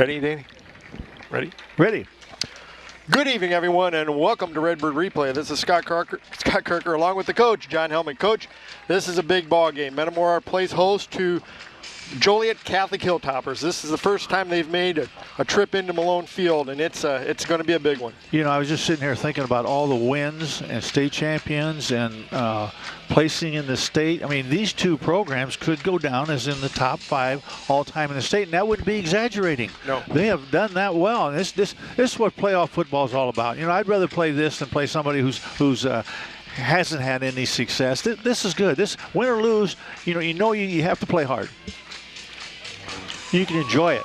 Ready, Danny? Ready? Ready. Good evening, everyone, and welcome to Redbird Replay. This is Scott Kirker, along with the coach, John Helmick. Coach, this is a big ball game. Metamora plays host to Joliet Catholic Hilltoppers. This is the first time they've made a trip into Malone Field, and it's going to be a big one. You know, I was just sitting here thinking about all the wins and state champions and placing in the state. I mean, these two programs could go down as in the top 5 all-time in the state, and that wouldn't be exaggerating. No. They have done that well, and this is what playoff football is all about. You know, I'd rather play this than play somebody who's hasn't had any success. This is good. This, win or lose, you have to play hard. You can enjoy it.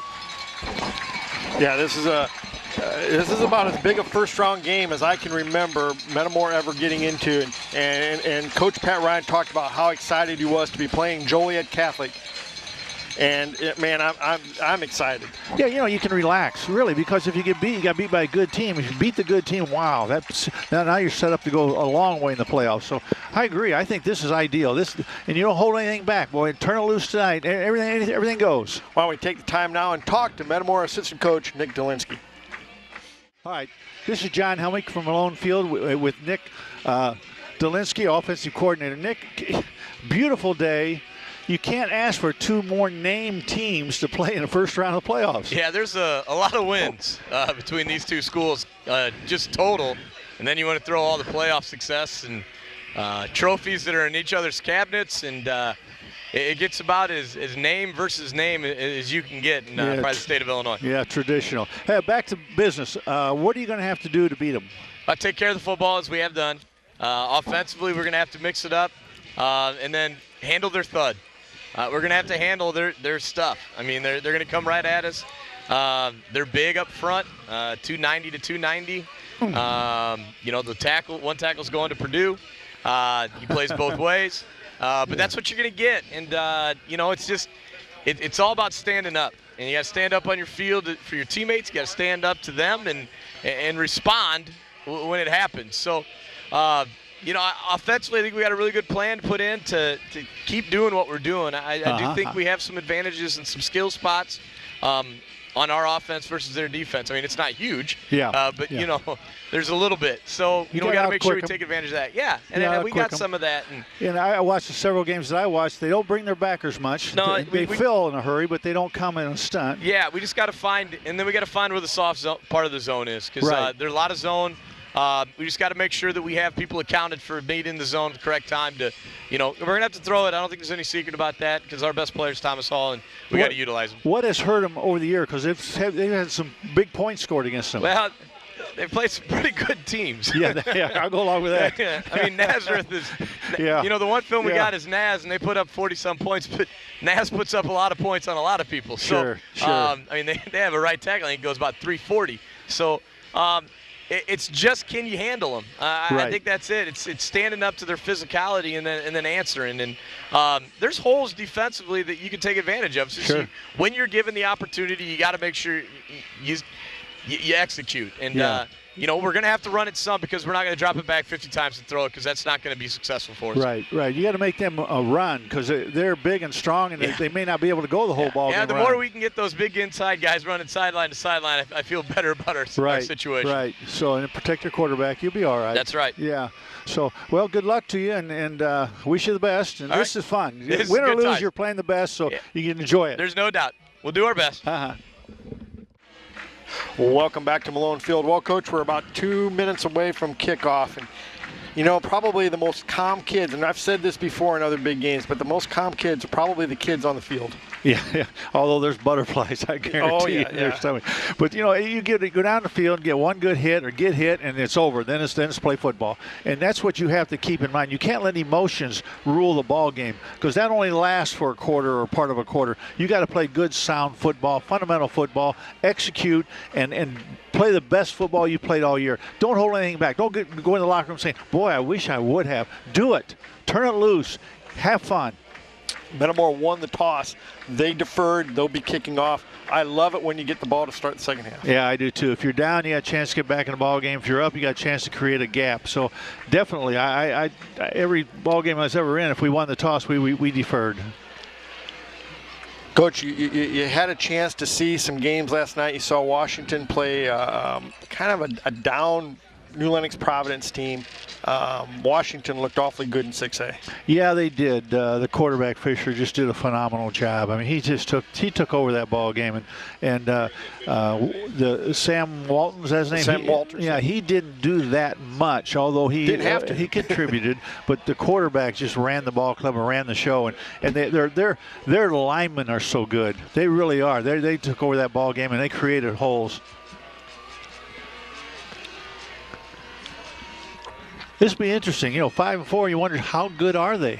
Yeah, this is about as big a first-round game as I can remember Metamora ever getting into, and Coach Pat Ryan talked about how excited he was to be playing Joliet Catholic. And man, I'm excited. Yeah, you know, you can relax really, because if you get beat, you got beat by a good team. If you beat the good team, wow, now you're set up to go a long way in the playoffs. So I agree. I think this is ideal. And you don't hold anything back, boy. Turn it loose tonight. Everything goes. Why don't we take the time now and talk to Metamora assistant coach Nick Dolinsky. All right, this is John Helmick from Malone Field with Nick Dolinsky, offensive coordinator. Nick, beautiful day. You can't ask for 2 more named teams to play in the first round of the playoffs. Yeah, there's a lot of wins between these two schools, just total. And then you want to throw all the playoff success and trophies that are in each other's cabinets, and it gets about as name versus name as you can get in probably the state of Illinois. Yeah, traditional. Hey, back to business. What are you going to have to do to beat them? Take care of the football as we have done. Offensively, we're going to have to mix it up and then handle their thud. We're going to have to handle their stuff. I mean, they're going to come right at us. They're big up front, 290 to 290. You know, one tackle's going to Purdue. He plays both ways. But that's what you're going to get. And, you know, it's all about standing up. And you got to stand up on your field for your teammates. You got to stand up to them and respond when it happens. So, you know, offensively, I think we got a really good plan to put in to keep doing what we're doing. I do think we have some advantages and some skill spots on our offense versus their defense. I mean, it's not huge, but, you know, there's a little bit. So, you know, we got to make sure we take advantage of that. Yeah, and we got some of that. And I watched the several games that I watched. They don't bring their backers much. No, they fill in a hurry, but they don't come in a stunt. Yeah, we just got to find – and then we got to find where the soft zone, part of the zone is, because there's a lot of zone – we just got to make sure that we have people accounted for being in the zone at the correct time to, you know, we're going to have to throw it. I don't think there's any secret about that because our best player is Thomas Hall, and we got to utilize him. What has hurt them over the year? Because they've had some big points scored against them. Well, they've played some pretty good teams. Yeah, I'll go along with that. Yeah. I mean, Nazareth is, you know, the one film we got is Naz, and they put up 40-some points, but Naz puts up a lot of points on a lot of people. So, sure. I mean, they have a right tackle, I think it goes about 340. So, it's just, can you handle them? I think that's it. It's standing up to their physicality and then answering. And there's holes defensively that you can take advantage of. So when you're given the opportunity, you got to make sure you execute. And you know, we're going to have to run it some because we're not going to drop it back 50 times and throw it because that's not going to be successful for us. Right. You got to make them run because they're big and strong, and they may not be able to go the whole ball game. Yeah, the more we can get those big inside guys running sideline to sideline, I feel better about our situation. Right. So, and protect your quarterback, you'll be all right. That's right. Yeah. So, well, good luck to you, and wish you the best. And this is fun. Win or lose, you're playing the best, so you can enjoy it. There's no doubt. We'll do our best. Welcome back to Malone Field. Well, Coach, we're about 2 minutes away from kickoff. And, you know, probably the most calm kids, and I've said this before in other big games, but the most calm kids are probably the kids on the field. Yeah. Although there's butterflies, I guarantee you. There's something. But, you know, you go down the field and get one good hit or get hit, and it's over. Then it's play football. And that's what you have to keep in mind. You can't let emotions rule the ball game because that only lasts for a quarter or part of a quarter. You got to play good, sound football, fundamental football, execute, and play the best football you played all year. Don't hold anything back. Don't go in the locker room saying, boy, I wish I would have. Do it. Turn it loose. Have fun. Metamora won the toss. They deferred. They'll be kicking off. I love it when you get the ball to start the second half. Yeah, I do too. If you're down, you got a chance to get back in the ball game. If you're up, you got a chance to create a gap. So definitely, I every ball game I was ever in, if we won the toss, we deferred. Coach, you had a chance to see some games last night. You saw Washington play kind of a down New Lenox Providence team. Washington looked awfully good in 6A. Yeah, they did. The quarterback Fisher just did a phenomenal job. I mean, he took over that ball game, and the Sam Walton's his name. Sam Walters. Yeah, he didn't do that much, although he didn't have to. He contributed. But the quarterback just ran the ball club and ran the show, and their linemen are so good. They really are. They took over that ball game and they created holes. This will be interesting. 5-4, you wonder how good are they?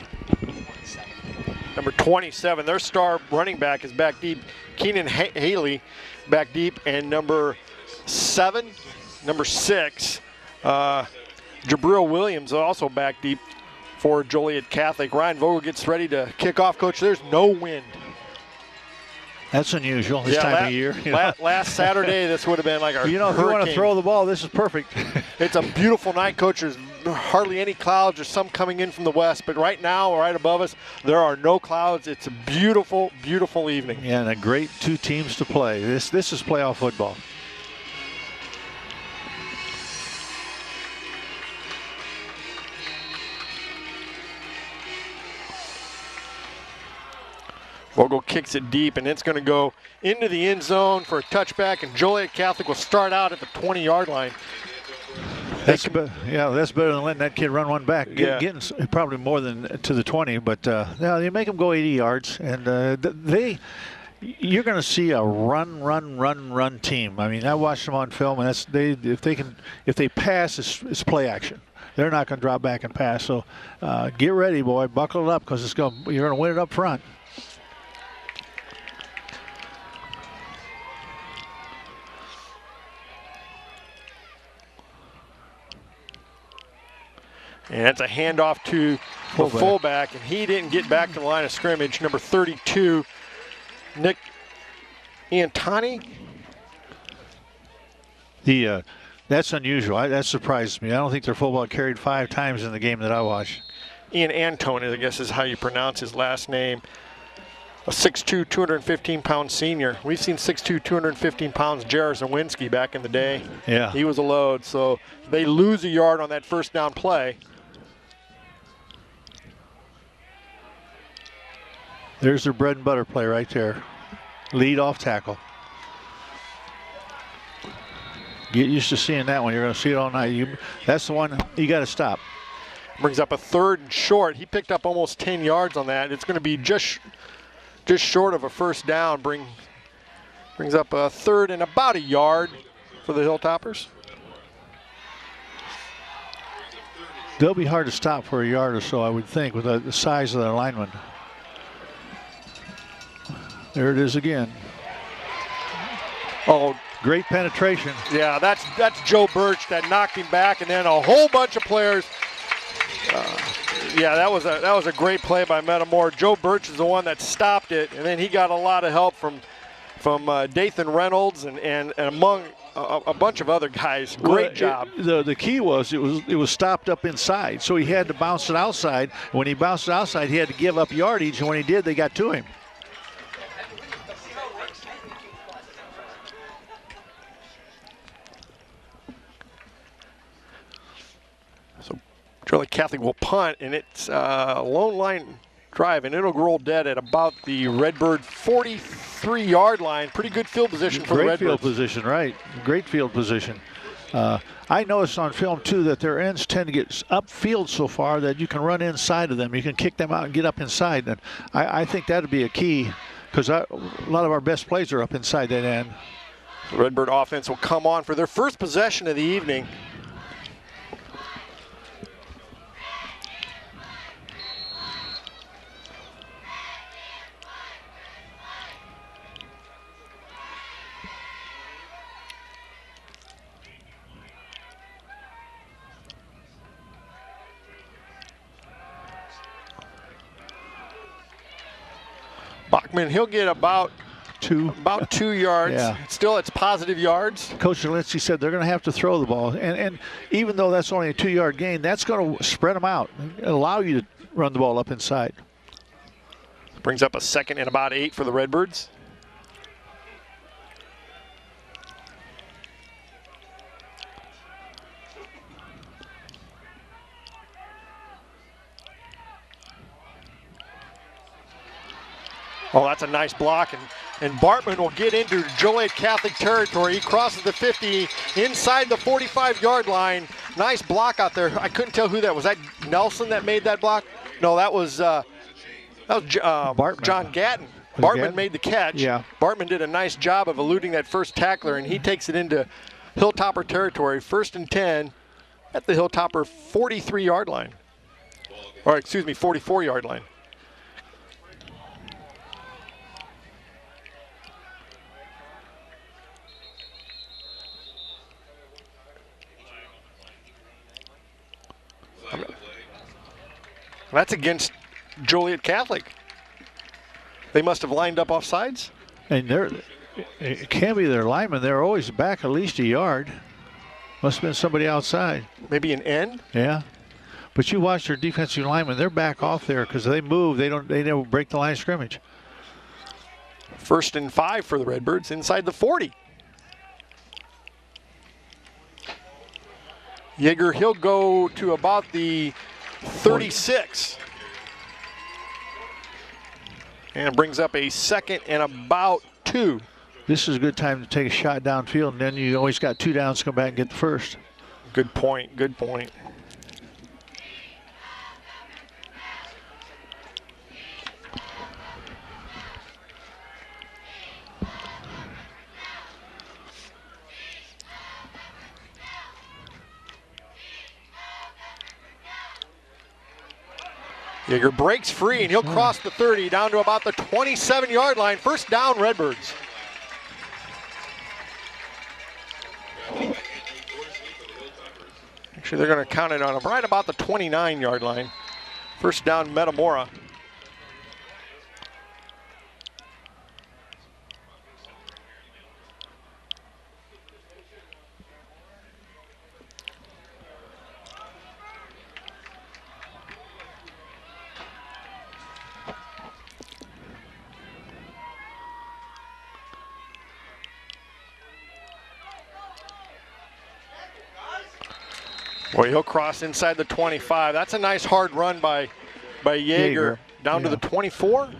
Number 27, their star running back is back deep. Keenan Haley back deep. And number 6, Jabril Williams also back deep for Joliet Catholic. Ryan Vogel gets ready to kick off. Coach, there's no wind. That's unusual this time of year. Last Saturday, this would have been like a if you hurricane. Want to throw the ball, this is perfect. It's a beautiful night, Coach. There's hardly any clouds. There's some coming in from the west, but right now, right above us, there are no clouds. It's a beautiful, beautiful evening. Yeah, and a great 2 teams to play. This is playoff football. Vogel kicks it deep, and it's going to go into the end zone for a touchback, and Joliet Catholic will start out at the 20-yard line. That's better than letting that kid run one back. Getting probably more than to the 20, but you make them go 80 yards, and you're going to see a run team. I mean, I watched them on film, and if they pass, it's play action. They're not going to drop back and pass. So get ready, boy, buckle it up, because you're going to win it up front. And it's a handoff to the fullback, and he didn't get back to the line of scrimmage. Number 32, Nick Antoni. That's unusual. That surprised me. I don't think their football carried 5 times in the game that I watched. Ian Antoni, I guess is how you pronounce his last name. A 6'2", 215-pound senior. We've seen 6'2", 215 pounds Jairus Zawinski back in the day. Yeah. He was a load, so they lose a yard on that first down play. There's their bread and butter play right there. Lead off tackle. Get used to seeing that one. You're going to see it all night. That's the one you got to stop. Brings up a 3rd and short. He picked up almost 10 yards on that. It's going to be just short of a first down. Brings up a 3rd and about a yard for the Hilltoppers. They'll be hard to stop for a yard or so, I would think, with the size of their linemen. There it is again. Oh, great penetration. Yeah, that's Joe Birch that knocked him back, and then a whole bunch of players. Yeah, that was a great play by Metamora. Joe Birch is the one that stopped it, and then he got a lot of help from Dathan Reynolds and among a bunch of other guys. Great job. The key was it was stopped up inside, so he had to bounce it outside. When he bounced it outside, he had to give up yardage, and when he did, they got to him. Joliet Catholic will punt, and it's a lone line drive, and it'll roll dead at about the Redbird 43-yard line. Pretty good field position for the Redbirds. Great field position, right. Great field position. I noticed on film, too, that their ends tend to get upfield so far that you can run inside of them. You can kick them out and get up inside. And I think that would be a key, because a lot of our best plays are up inside that end. The Redbird offense will come on for their first possession of the evening. Bachman, he'll get about 2 yards. Yeah. Still, it's positive yards. Coach Lindsay said they're going to have to throw the ball. And even though that's only a 2-yard gain, that's going to spread them out and allow you to run the ball up inside. Brings up a 2nd and about 8 for the Redbirds. Oh, that's a nice block, and Bartman will get into Joliet Catholic territory. He crosses the 50 inside the 45-yard line. Nice block out there. I couldn't tell who that was. That Nelson that made that block? No, that was John Gatton. Bartman made the catch. Yeah. Bartman did a nice job of eluding that first tackler, and he takes it into Hilltopper territory. 1st and 10 at the Hilltopper 43-yard line. Or excuse me, 44-yard line. That's against Joliet Catholic. They must have lined up offsides. And it can't be their linemen. They're always back at least a yard. Must have been somebody outside. Maybe an end? Yeah. But you watch their defensive linemen, they're back off there because they move. They never break the line of scrimmage. 1st and 5 for the Redbirds inside the 40. Yeager, he'll go to about the 36. And brings up a 2nd and about 2. This is a good time to take a shot downfield, and then you always got 2 downs to come back and get the first. Good point, good point. Yeager breaks free, and he'll cross the 30 down to about the 27-yard line. 1st down, Redbirds. Actually, they're going to count it on right about the 29-yard line. 1st down, Metamora. Well, he'll cross inside the 25. That's a nice hard run by Yeager. Down to the 24.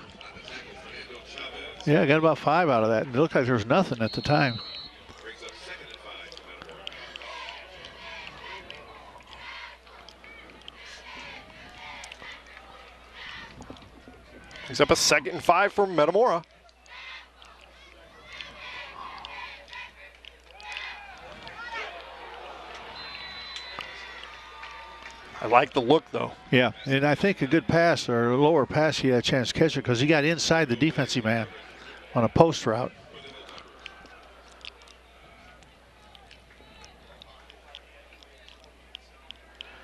Yeah, I got about 5 out of that. It looked like there was nothing at the time. He's up a 2nd and 5 for Metamora. I like the look, though. Yeah, and I think a good pass or a lower pass, he had a chance to catch it because he got inside the defensive man on a post route.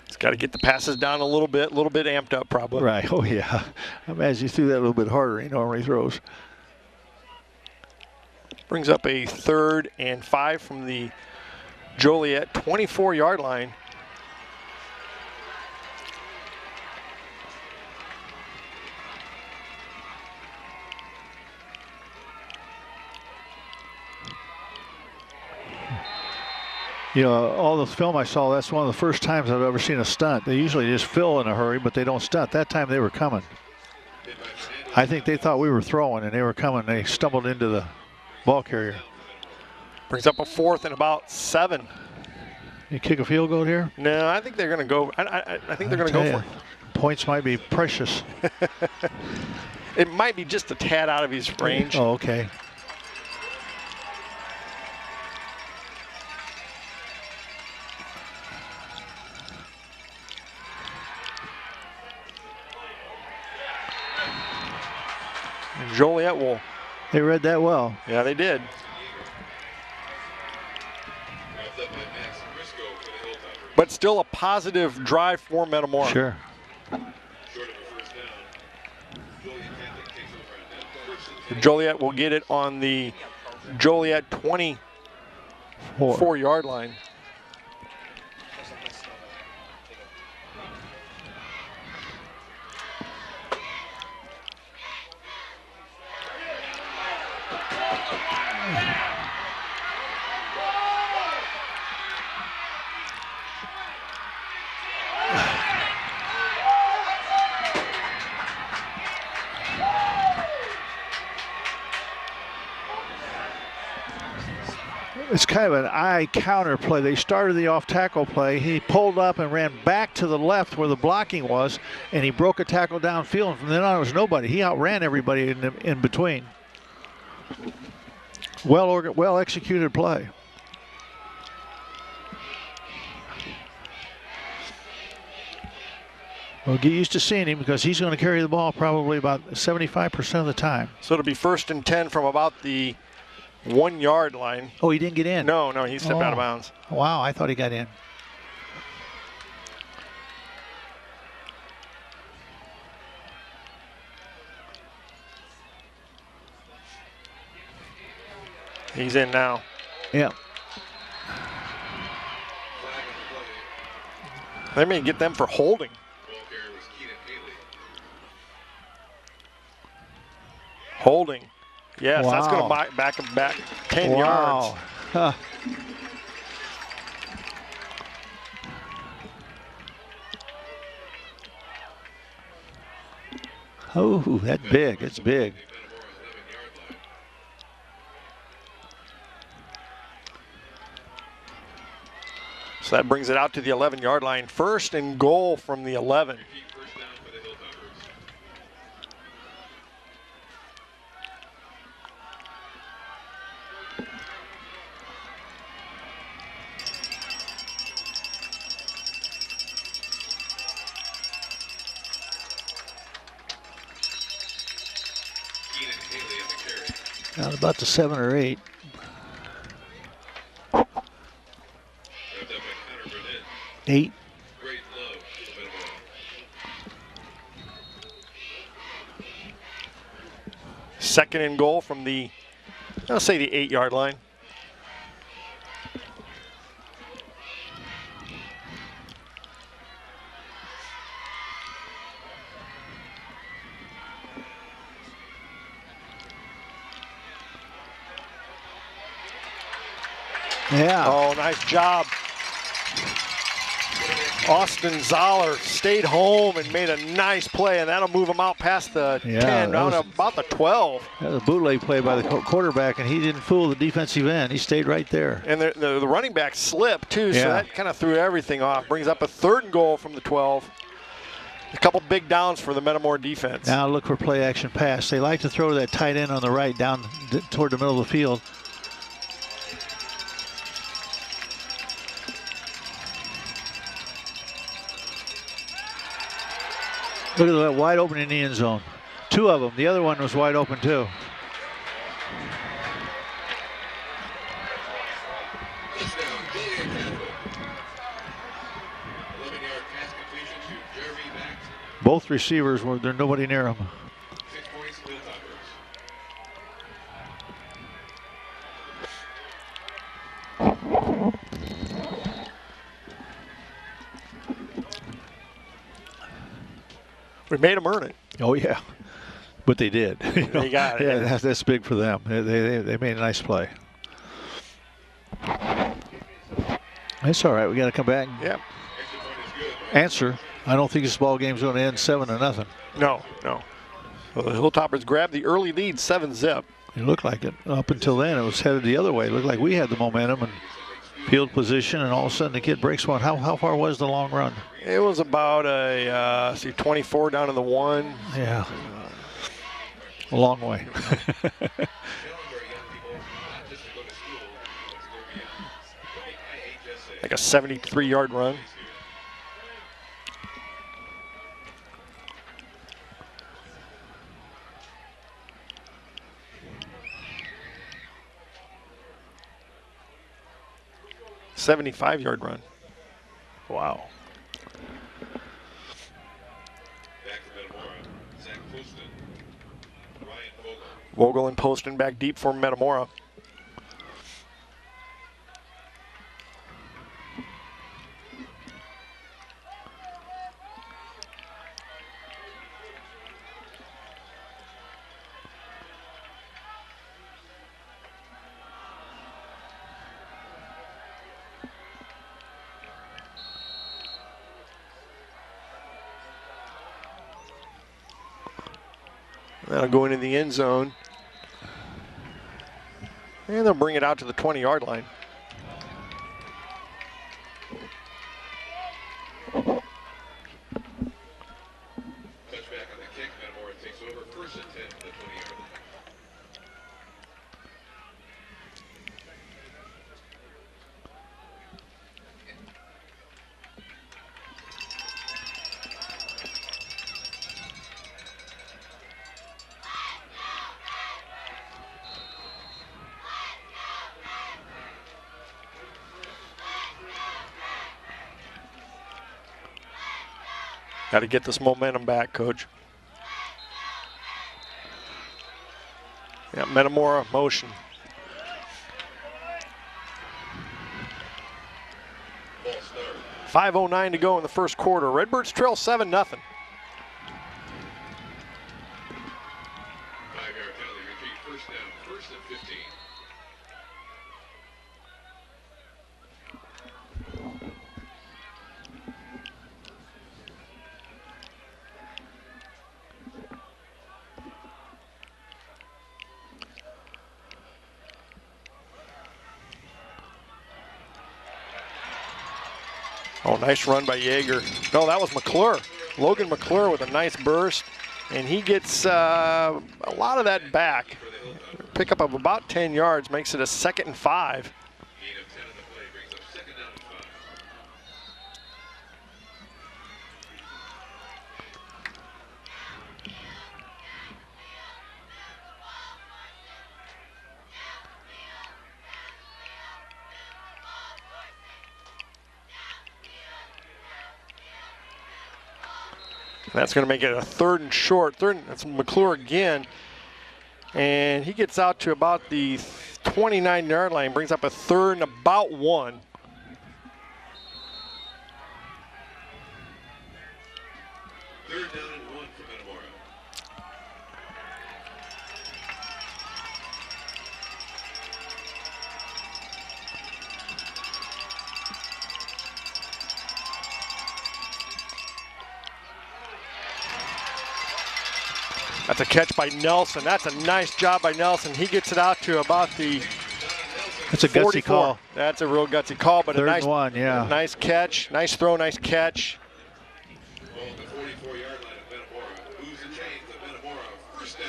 He's got to get the passes down a little bit amped up probably. Right, oh yeah. I imagine he threw that a little bit harder than he normally throws. Brings up a 3rd and 5 from the Joliet 24-yard line. You know, all the film I saw, that's one of the first times I've ever seen a stunt. They usually just fill in a hurry, but they don't stunt. That time they were coming. I think they thought we were throwing, and they were coming. They stumbled into the ball carrier. Brings up a 4th and about 7. You kick a field goal here? No, I think they're going to go. I think they're going to go for it. Points might be precious. It might be just a tad out of his range. Oh, okay. Joliet will. They read that well. Yeah, they did. But still a positive drive for Metamora. Sure. Joliet will get it on the Joliet 24-yard line. was kind of an eye counter play. They started the off tackle play. He pulled up and ran back to the left where the blocking was, and he broke a tackle downfield. And from then on, it was nobody. He outran everybody in between. Well executed play. Well, get used to seeing him because he's going to carry the ball probably about 75% of the time. So it'll be 1st and 10 from about the 1 yard line. Oh, he didn't get in? No, he stepped out of bounds. Wow, I thought he got in. He's in now. Yeah. They may get them for holding. Holding. Yes, that's going to back him back 10 yards. Huh. Oh, that's big. It's big. So that brings it out to the 11-yard line. 1st and goal from the 11. Down about to 7 or 8. Eight. Second and goal from the, I'll say the 8-yard line. Yeah. Oh, nice job. Austin Zoller stayed home and made a nice play, and that'll move him out past the 10, down to about the 12. That was a bootleg play by the quarterback, and he didn't fool the defensive end. He stayed right there. And the running back slipped, too, so that kind of threw everything off. Brings up a 3rd and goal from the 12. A couple big downs for the Metamora defense. Now look for play action pass. They like to throw that tight end on the right down toward the middle of the field. Look at that wide open in the end zone. 2 of them. The other one was wide open too. Both receivers were there. Nobody near them. We made them earn it. Oh, yeah. But they did. They got it. Yeah, that's big for them. They made a nice play. It's all right. We got to come back and answer. I don't think this ball game's going to end 7-0. No. So the Hilltoppers grabbed the early lead, 7-zip. It looked like it. Up until then, it was headed the other way. It looked like we had the momentum and field position, and all of a sudden the kid breaks one. How far was the long run? It was about a 24 down to the 1. Yeah. A long way. Like a 73-yard run. $75-yard run. Wow. Vogel and Poston back deep for Metamora. That'll go into the end zone. And they'll bring it out to the 20-yard line. Got to get this momentum back, Coach. Yeah, Metamora motion. .5:09 to go in the first quarter. Redbirds trail 7-0. 5-yard penalty, repeat, first down, first and 15. Oh, nice run by Yeager. No, that was McClure. Logan McClure with a nice burst, and he gets a lot of that back. Pickup of about 10 yards makes it a 2nd and 5. Gain of 10 in the play brings up second down and 5. That's going to make it a 3rd and short. That's McClure again. And he gets out to about the 29-yard line, brings up a 3rd and about 1. Third down and 1 for Metamora. That's a catch by Nelson. That's a nice job by Nelson. He gets it out to about the That's a gutsy 44. call. That's a real gutsy call, but 3rd a nice and 1, yeah. Nice catch, nice throw, nice catch. Ball at the 44-yard line of Metamora. Moves the chains of Metamora. First down.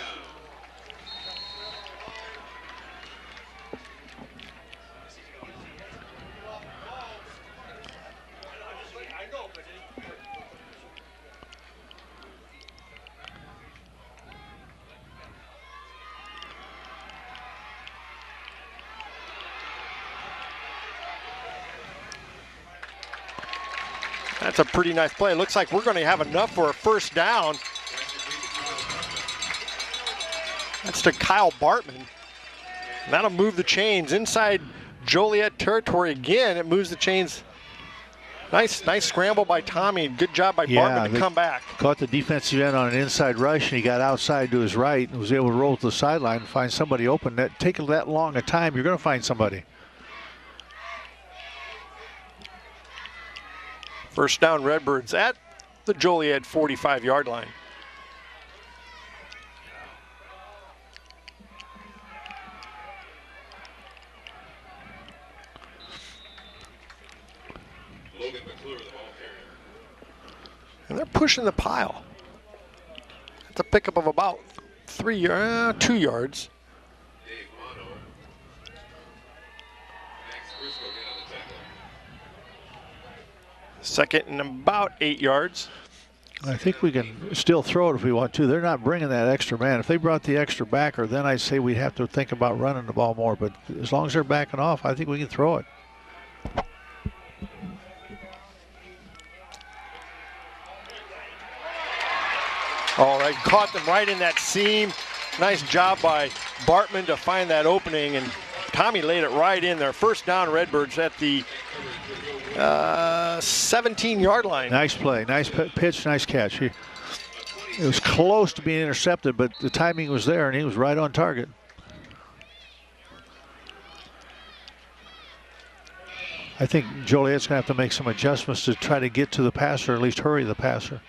That's a pretty nice play. Looks like we're going to have enough for a first down. That's to Kyle Bartman. And that'll move the chains inside Joliet territory again. It moves the chains. Nice scramble by Tommy. Good job by Bartman to come back. Caught the defensive end on an inside rush, and he got outside to his right and was able to roll to the sideline and find somebody open. That take that long a time, you're going to find somebody. First down, Redbirds at the Joliet 45-yard line. Logan McClure, the ball carrier. And they're pushing the pile. It's a pickup of about 2 yards. Dave Mono. Max Briscoe get on the tackle. 2nd and about 8 yards. I think we can still throw it if we want to. They're not bringing that extra man. If they brought the extra backer, then I'd say we'd have to think about running the ball more. But as long as they're backing off, I think we can throw it. Oh, they caught them right in that seam. Nice job by Bartman to find that opening, and Tommy laid it right in there. First down, Redbirds at the 17-yard line. Nice play, nice pitch, nice catch. It was close to being intercepted, but the timing was there, and he was right on target. I think Joliet's going to have to make some adjustments to try to get to the passer, or at least hurry the passer.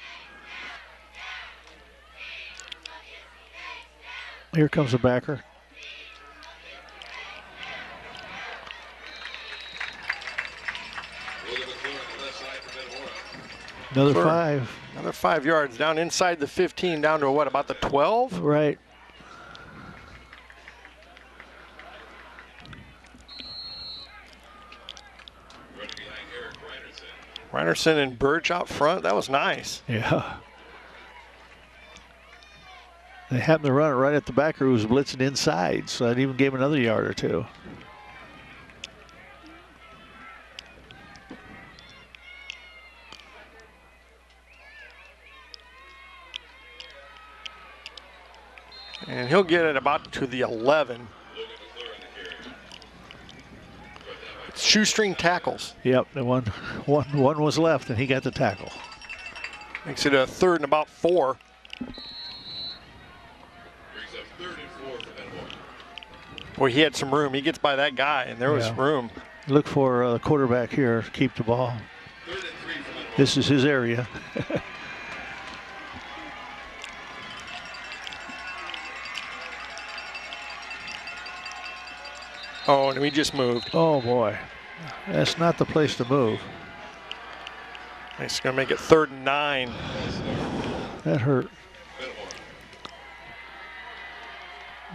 Here comes the backer. Another 5. Another 5 yards down inside the 15, down to what, about the 12? Right. Reinerson and Birch out front. That was nice. Yeah. They happened to run it right at the backer who was blitzing inside, so that even gave him another yard or 2. And he'll get it about to the 11. It's shoestring tackles. Yep, the one was left, and he got the tackle. Makes it a 3rd and about 4. Boy, he had some room. He gets by that guy, and there was room. Look for a quarterback here to keep the ball. This is his area. Oh, and we just moved. Oh, boy. That's not the place to move. It's going to make it 3rd and 9. That hurt.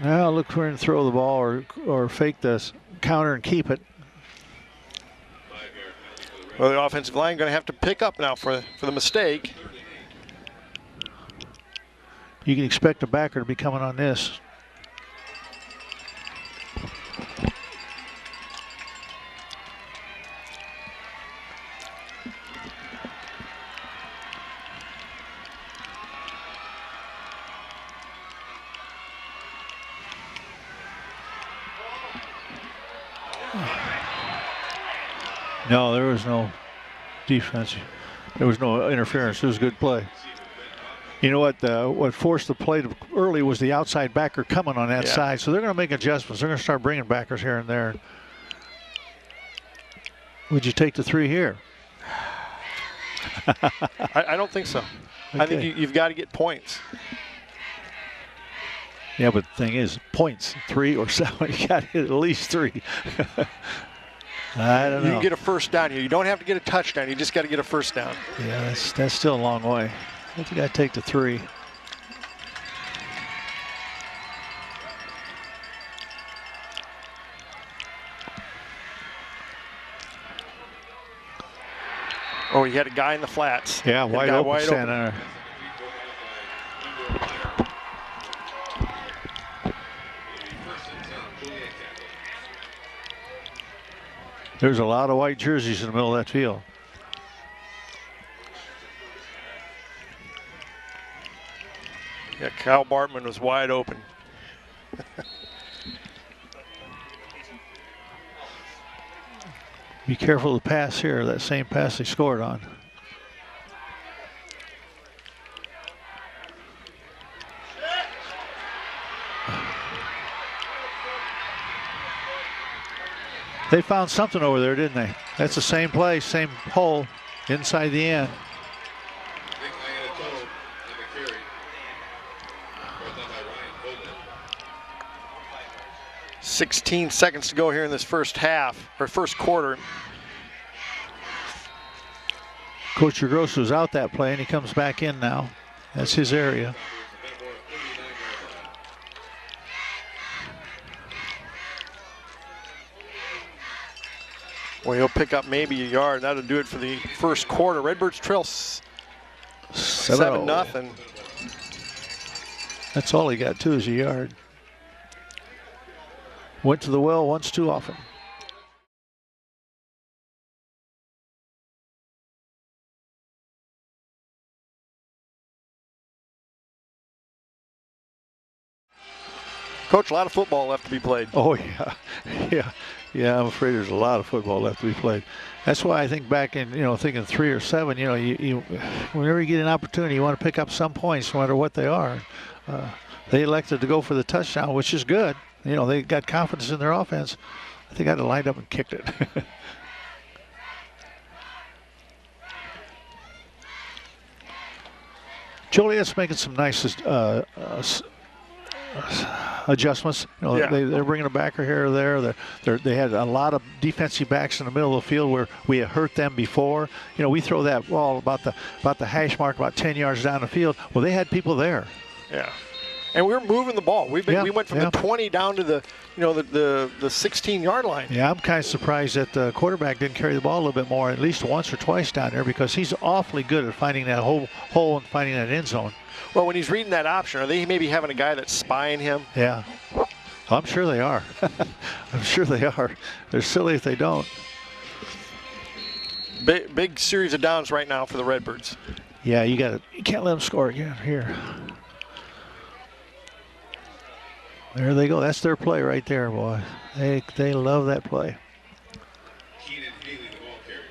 Now look for him to throw the ball or fake this counter and keep it. Well, the offensive line going to have to pick up now for the mistake. You can expect a backer to be coming on this. No, there was no defense. There was no interference. It was a good play. You know what forced the play early was the outside backer coming on that side. So they're going to make adjustments. They're going to start bringing backers here and there. Would you take the 3 here? I don't think so. Okay. I think you've got to get points. Yeah, but the thing is, points, 3 or 7, you got to hit at least 3. I don't know. You can get a first down here. You don't have to get a touchdown. You just got to get a first down. Yeah, that's still a long way. I think you got to take the 3. Oh, he had a guy in the flats. Yeah, wide open standing there. There's a lot of white jerseys in the middle of that field. Yeah, Kyle Bartman was wide open. Be careful of the pass here, that same pass they scored on. They found something over there, didn't they? That's the same play, same hole inside the end. 16 seconds to go here in this first half, or first quarter. Coach Gross out that play, and he comes back in now. That's his area. Well, he'll pick up maybe a yard. That'll do it for the first quarter. Redbirds trail 7-0. That's all he got, too, is a yard. Went to the well once too often. Coach, a lot of football left to be played. Oh, yeah. Yeah, I'm afraid there's a lot of football left to be played. That's why I think back in, thinking 3 or 7, you whenever you get an opportunity, you want to pick up some points, no matter what they are. They elected to go for the touchdown, which is good. They got confidence in their offense. I think I'd have lined up and kicked it. Joliet's making some nice adjustments. They're bringing a backer here or there. They had a lot of defensive backs in the middle of the field where we had hurt them before. We throw that ball about the hash mark, about 10 yards down the field. Well, they had people there. Yeah. And we're moving the ball. We went from the 20 down to the 16-yard line. Yeah, I'm kind of surprised that the quarterback didn't carry the ball a little bit more, at least once or twice down there, because he's awfully good at finding that hole and finding that end zone. Well, when he's reading that option, are they maybe having a guy that's spying him? Yeah. I'm sure they are. I'm sure they are. They're silly if they don't. Big series of downs right now for the Redbirds. Yeah, you can't let them score again here. There they go. That's their play right there, boy. They love that play. Keenan Haley, the ball carrier.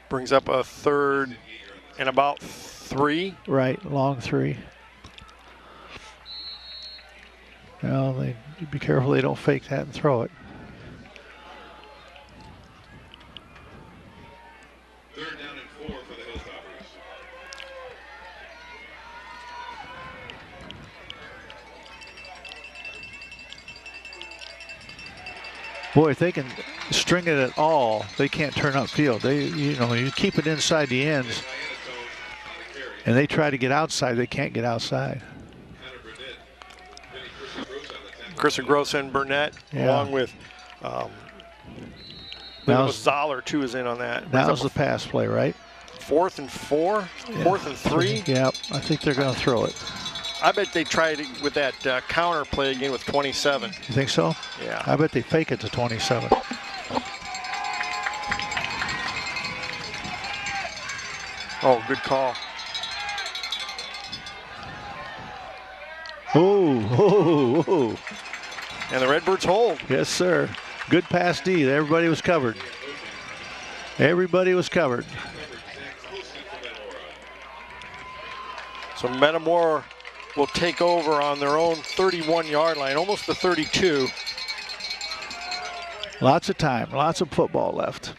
Brings up a 3rd and about 3. Right, long 3. Well, they be careful they don't fake that and throw it. 3rd down and 4 for the Hilltoppers. Boy, if they can string it at all, they can't turn upfield. You keep it inside the ends, and they try to get outside. They can't get outside. Chris Gross and Burnett, along with Zoller too is in on that. That was the pass play, right? 4th and 4, 4th and 3. Yeah, I think they're going to throw it. I bet they tried it with that counter play again with 27. You think so? Yeah. I bet they fake it to 27. Oh, good call. Oh. And the Redbirds hold. Yes, sir. Good pass D. Everybody was covered. Everybody was covered. So Metamora will take over on their own 31-yard line, almost the 32. Lots of time, lots of football left.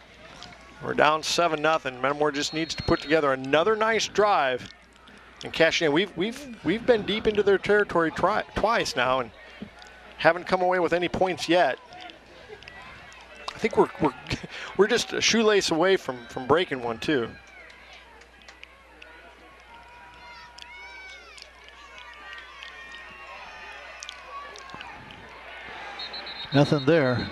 We're down 7-0. Metamora just needs to put together another nice drive and cash in. We've been deep into their territory twice now and haven't come away with any points yet. I think we're just a shoelace away from breaking one too. Nothing there.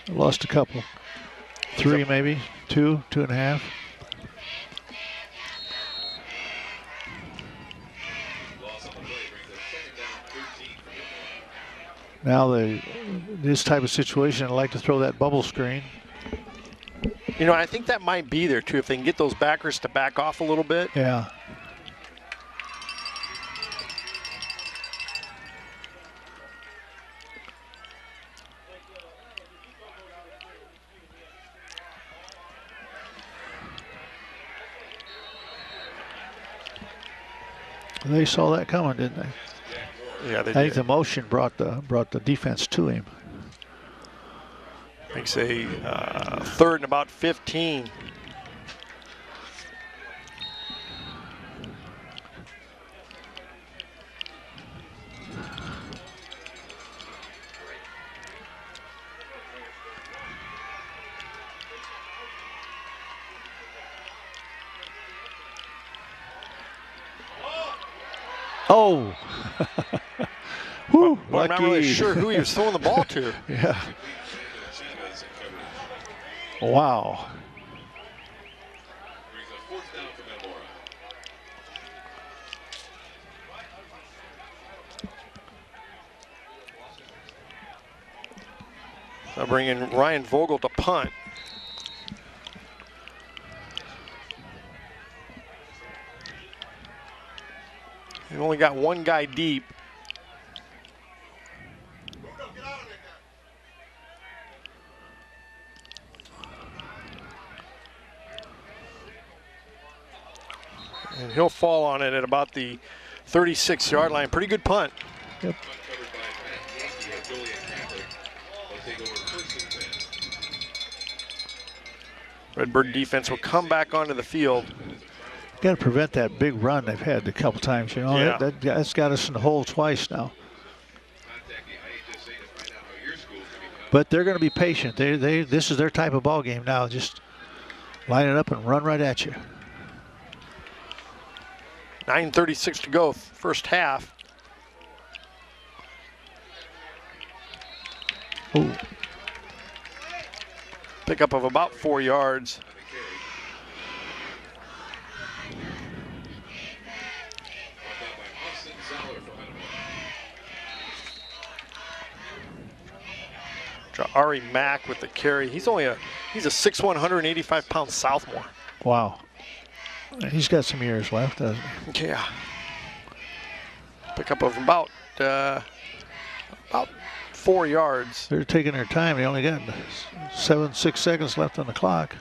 Lost a couple. 3 maybe, 2, 2.5. Now this type of situation, I like to throw that bubble screen. You know, I think that might be there too if they can get those backers to back off a little bit. Yeah. They saw that coming, didn't they? Yeah, they I think the motion brought the defense to him. Makes a 3rd and about 15. Oh. Whew, well, I'm not really sure who he was throwing the ball to. Yeah. Wow. So bringing Ryan Vogel to punt. They've only got one guy deep. And he'll fall on it at about the 36-yard line. Pretty good punt. Yep. Redbird defense will come back onto the field. Got to prevent that big run they've had a couple times. You know, yeah. that's got us in the hole twice now. But they're going to be patient. This is their type of ball game now. Just line it up and run right at you. 9:36 to go, first half. Ooh. Pickup of about 4 yards. Ari Mack with the carry. He's only a He's a 6'1", 185-pound sophomore. Wow. He's got some years left, doesn't he? Yeah. Pickup of about 4 yards. They're taking their time. They only got 6 seconds left on the clock.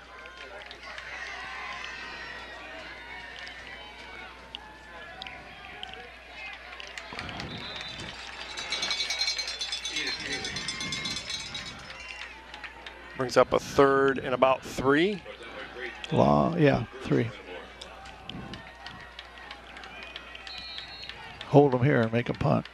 Brings up a 3rd and about 3. Yeah, 3. Hold them here and make a punt.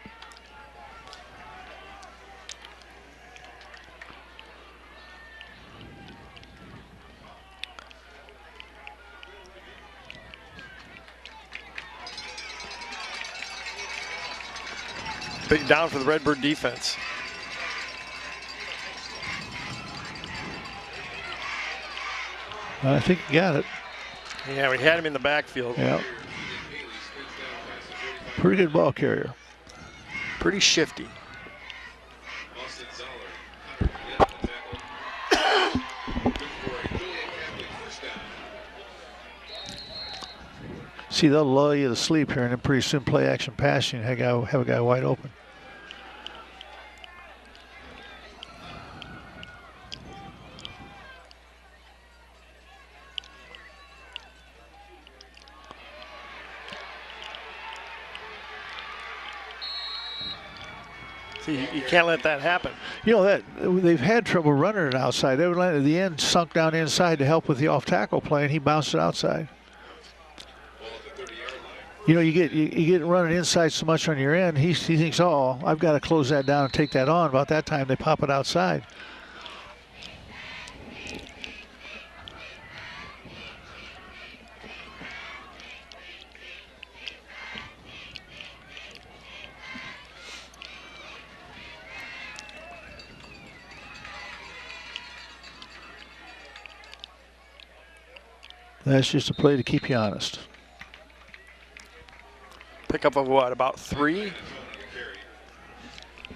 Big down for the Redbird defense. I think you got it. Yeah, we had him in the backfield. Yeah. Pretty good ball carrier. Pretty shifty. See, they'll lull you to sleep here, and then pretty soon play action passing, have a guy wide open. See, you can't let that happen. You know, that they've had trouble running it outside. They would let it at the end, sunk down inside to help with the off-tackle play, and he bounced it outside. You know, you get running inside so much on your end, he thinks, oh, I've got to close that down and take that on. About that time, they pop it outside. That's just a play to keep you honest. Pickup of what, about 3?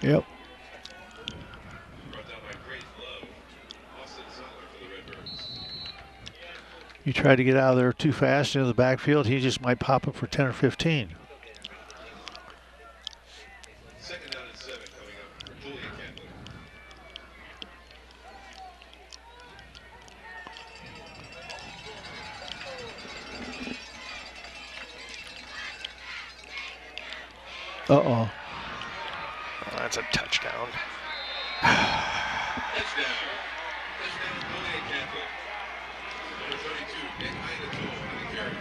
Yep. You try to get out of there too fast into the backfield, he just might pop up for 10 or 15. Second down and 7 coming up for Joliet Catholic. Uh-oh. Oh, that's a touchdown. Touchdown. Touchdown Joliet Catholic. Number 32, Nick Heinatool on the carry.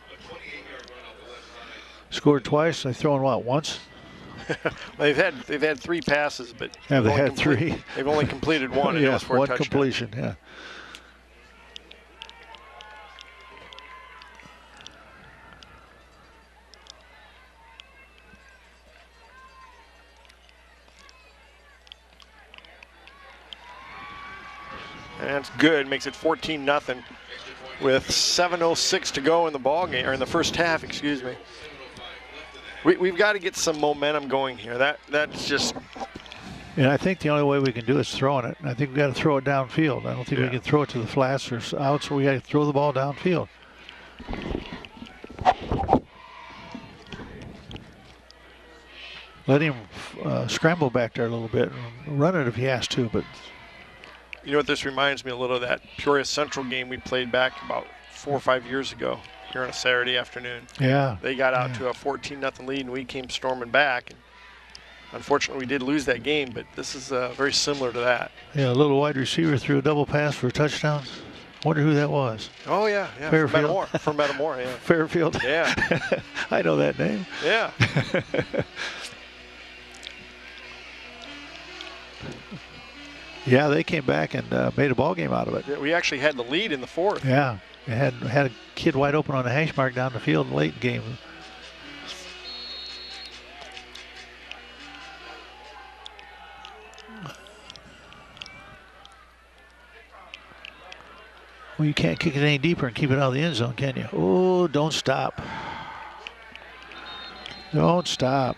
A 28-yard run off the left side. Scored twice, they thrown what, once? They've had 3 passes, but Have they only had 3? They've only completed 1, and it Yeah, was for a one touchdown. completion, yeah. And that's good. Makes it 14-0 with 7:06 to go in the ball game, or in the first half, excuse me. We've got to get some momentum going here. That's just. And I think the only way we can do it is throwing it. I think we've got to throw it downfield. I don't think we can throw it to the flats or out, so we got to throw the ball downfield. Let him scramble back there a little bit and run it if he has to, but. You know what this reminds me a little of? That Peoria Central game we played back about 4 or 5 years ago here on a Saturday afternoon. Yeah. They got out to a 14-0 lead, and we came storming back. And unfortunately, we did lose that game, but this is very similar to that. Yeah, a little wide receiver threw a double pass for a touchdown. Wonder who that was. Oh, yeah. Fairfield. From Metamora, yeah. Fairfield. Yeah. I know that name. Yeah. Yeah, they came back and made a ball game out of it. Yeah, we actually had the lead in the 4th. Yeah, it had a kid wide open on the hash mark down the field late game. Well, you can't kick it any deeper and keep it out of the end zone, can you? Oh, don't stop. Don't stop.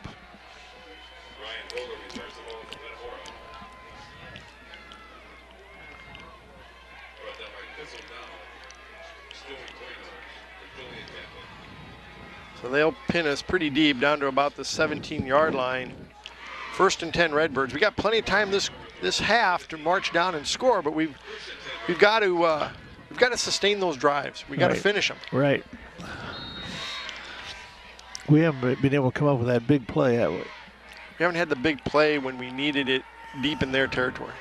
Ryan Vogel returns the ball to Metamora. Brought down by Thistle now. Still recording for Joliet Catholic. So they'll pin us pretty deep down to about the 17-yard line. 1st and 10 Redbirds. We got plenty of time this half to march down and score, but we've got to sustain those drives. We got to finish them. Right. We haven't been able to come up with that big play, have we? We haven't had the big play when we needed it deep in their territory.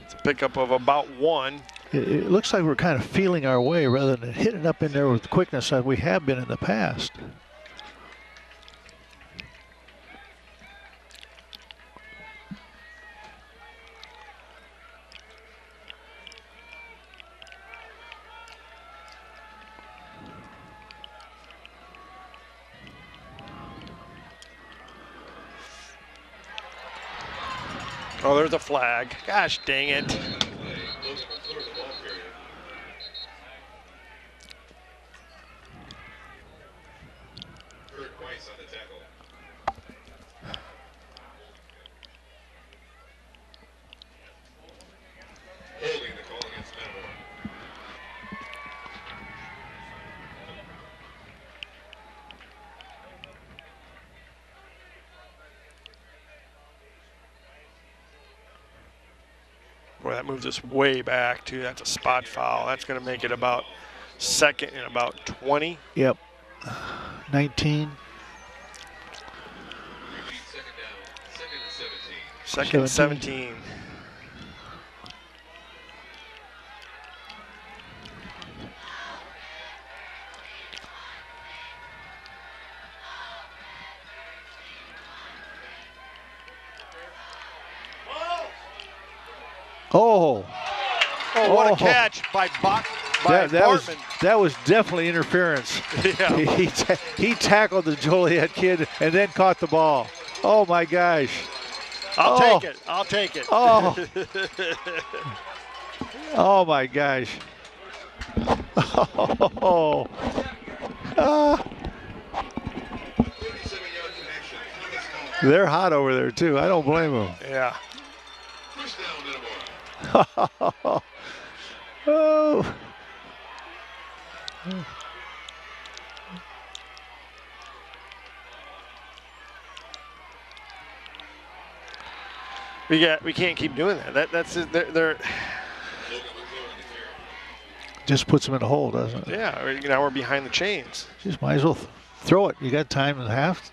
It's a pickup of about 1. It looks like we're kind of feeling our way rather than hitting up in there with quickness like we have been in the past. Oh, there's a flag. Gosh dang it. Boy, that moves us way back, too. That's a spot foul. That's going to make it about 2nd and about 20. Yep. 19. 2nd and 17. Oh, what a catch by Bartman. That was definitely interference. Yeah. He tackled the Joliet kid and then caught the ball. Oh my gosh. I'll take it. I'll take it. Oh. Oh my gosh. Oh. They're hot over there too. I don't blame them. Yeah. Oh. We can't keep doing that. That's they're just puts them in a hole, doesn't it? Yeah. Now we're behind the chains. Just might as well throw it. You got time and a half.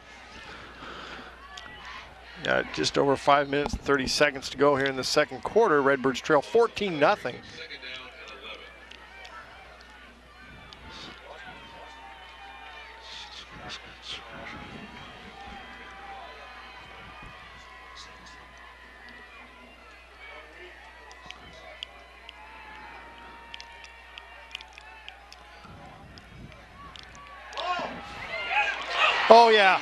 Yeah, just over 5 minutes and 30 seconds to go here in the second quarter. Redbirds trail 14-0. Oh, yeah.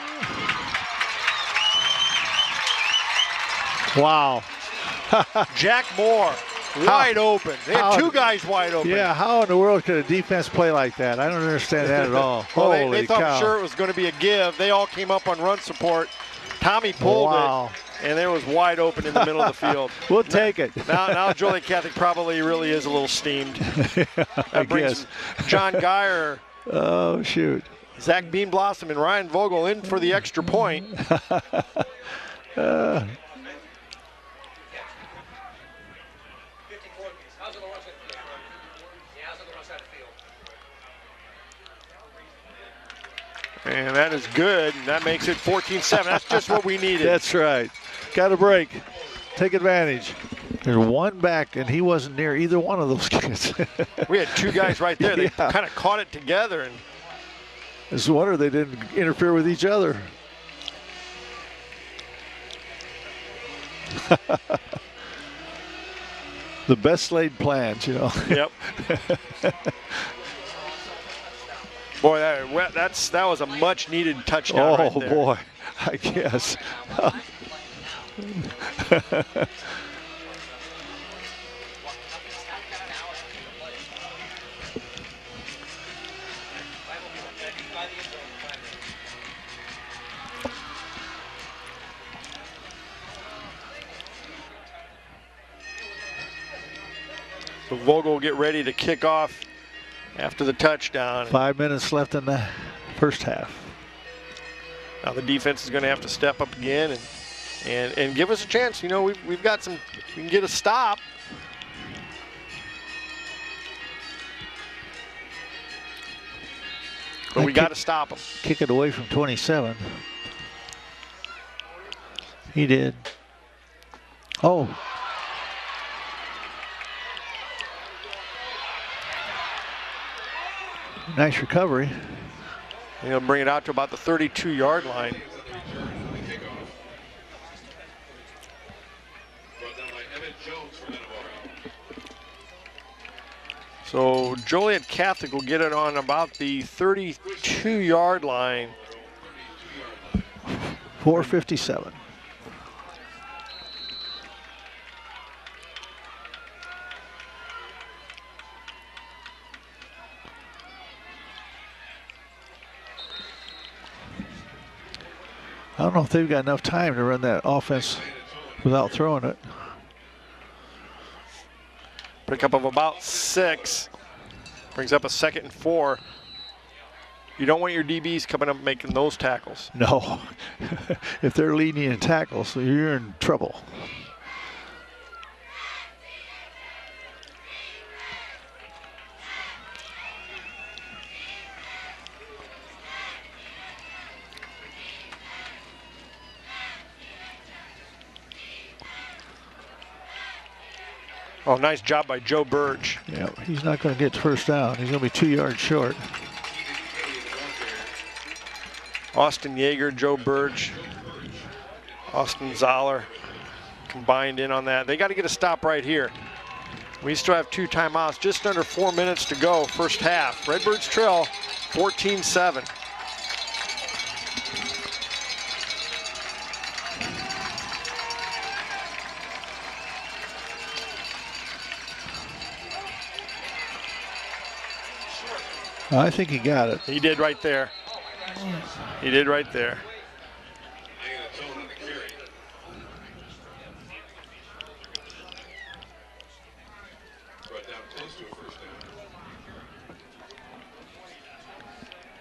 Wow. Jack Moore, wide open. They had 2 guys wide open. Yeah, how in the world could a defense play like that? I don't understand that at all. Well, Holy they thought cow. for sure it was going to be a give. They all came up on run support. Tommy pulled it, and it was wide open in the middle of the field. We'll take it. Now Joliet Catholic probably really is a little steamed. That brings John Geyer. Oh, shoot. Zach Beanblossom and Ryan Vogel in for the extra point. And that is good. And that makes it 14-7. That's just what we needed. That's right. Got a break. Take advantage. There's one back, and he wasn't near either one of those kids. We had 2 guys right there. They kind of caught it together. And it's a wonder they didn't interfere with each other. The best laid plans, you know. Yep. Boy, that was a much-needed touchdown right there. Oh, boy, I guess. So Vogel will get ready to kick off after the touchdown. 5 minutes left in the first half. Now the defense is going to have to step up again and give us a chance. You know, we've got some, we can get a stop. But we got to stop them. Kick it away from 27. He did. Oh. Nice recovery. He'll bring it out to about the 32-yard line. So Joliet Catholic will get it on about the 32-yard line. 4:57. I don't know if they've got enough time to run that offense without throwing it. Pickup of about 6. Brings up a 2nd and 4. You don't want your DBs coming up making those tackles. No. If they're leading in tackles, you're in trouble. Oh, nice job by Joe Birch. Yeah, he's not going to get first down. He's going to be 2 yards short. Austin Yeager, Joe Birch, Austin Zoller combined in on that. They got to get a stop right here. We still have 2 timeouts, just under 4 minutes to go, first half. Redbirds trail 14-7. I think he got it. He did right there. He did right there.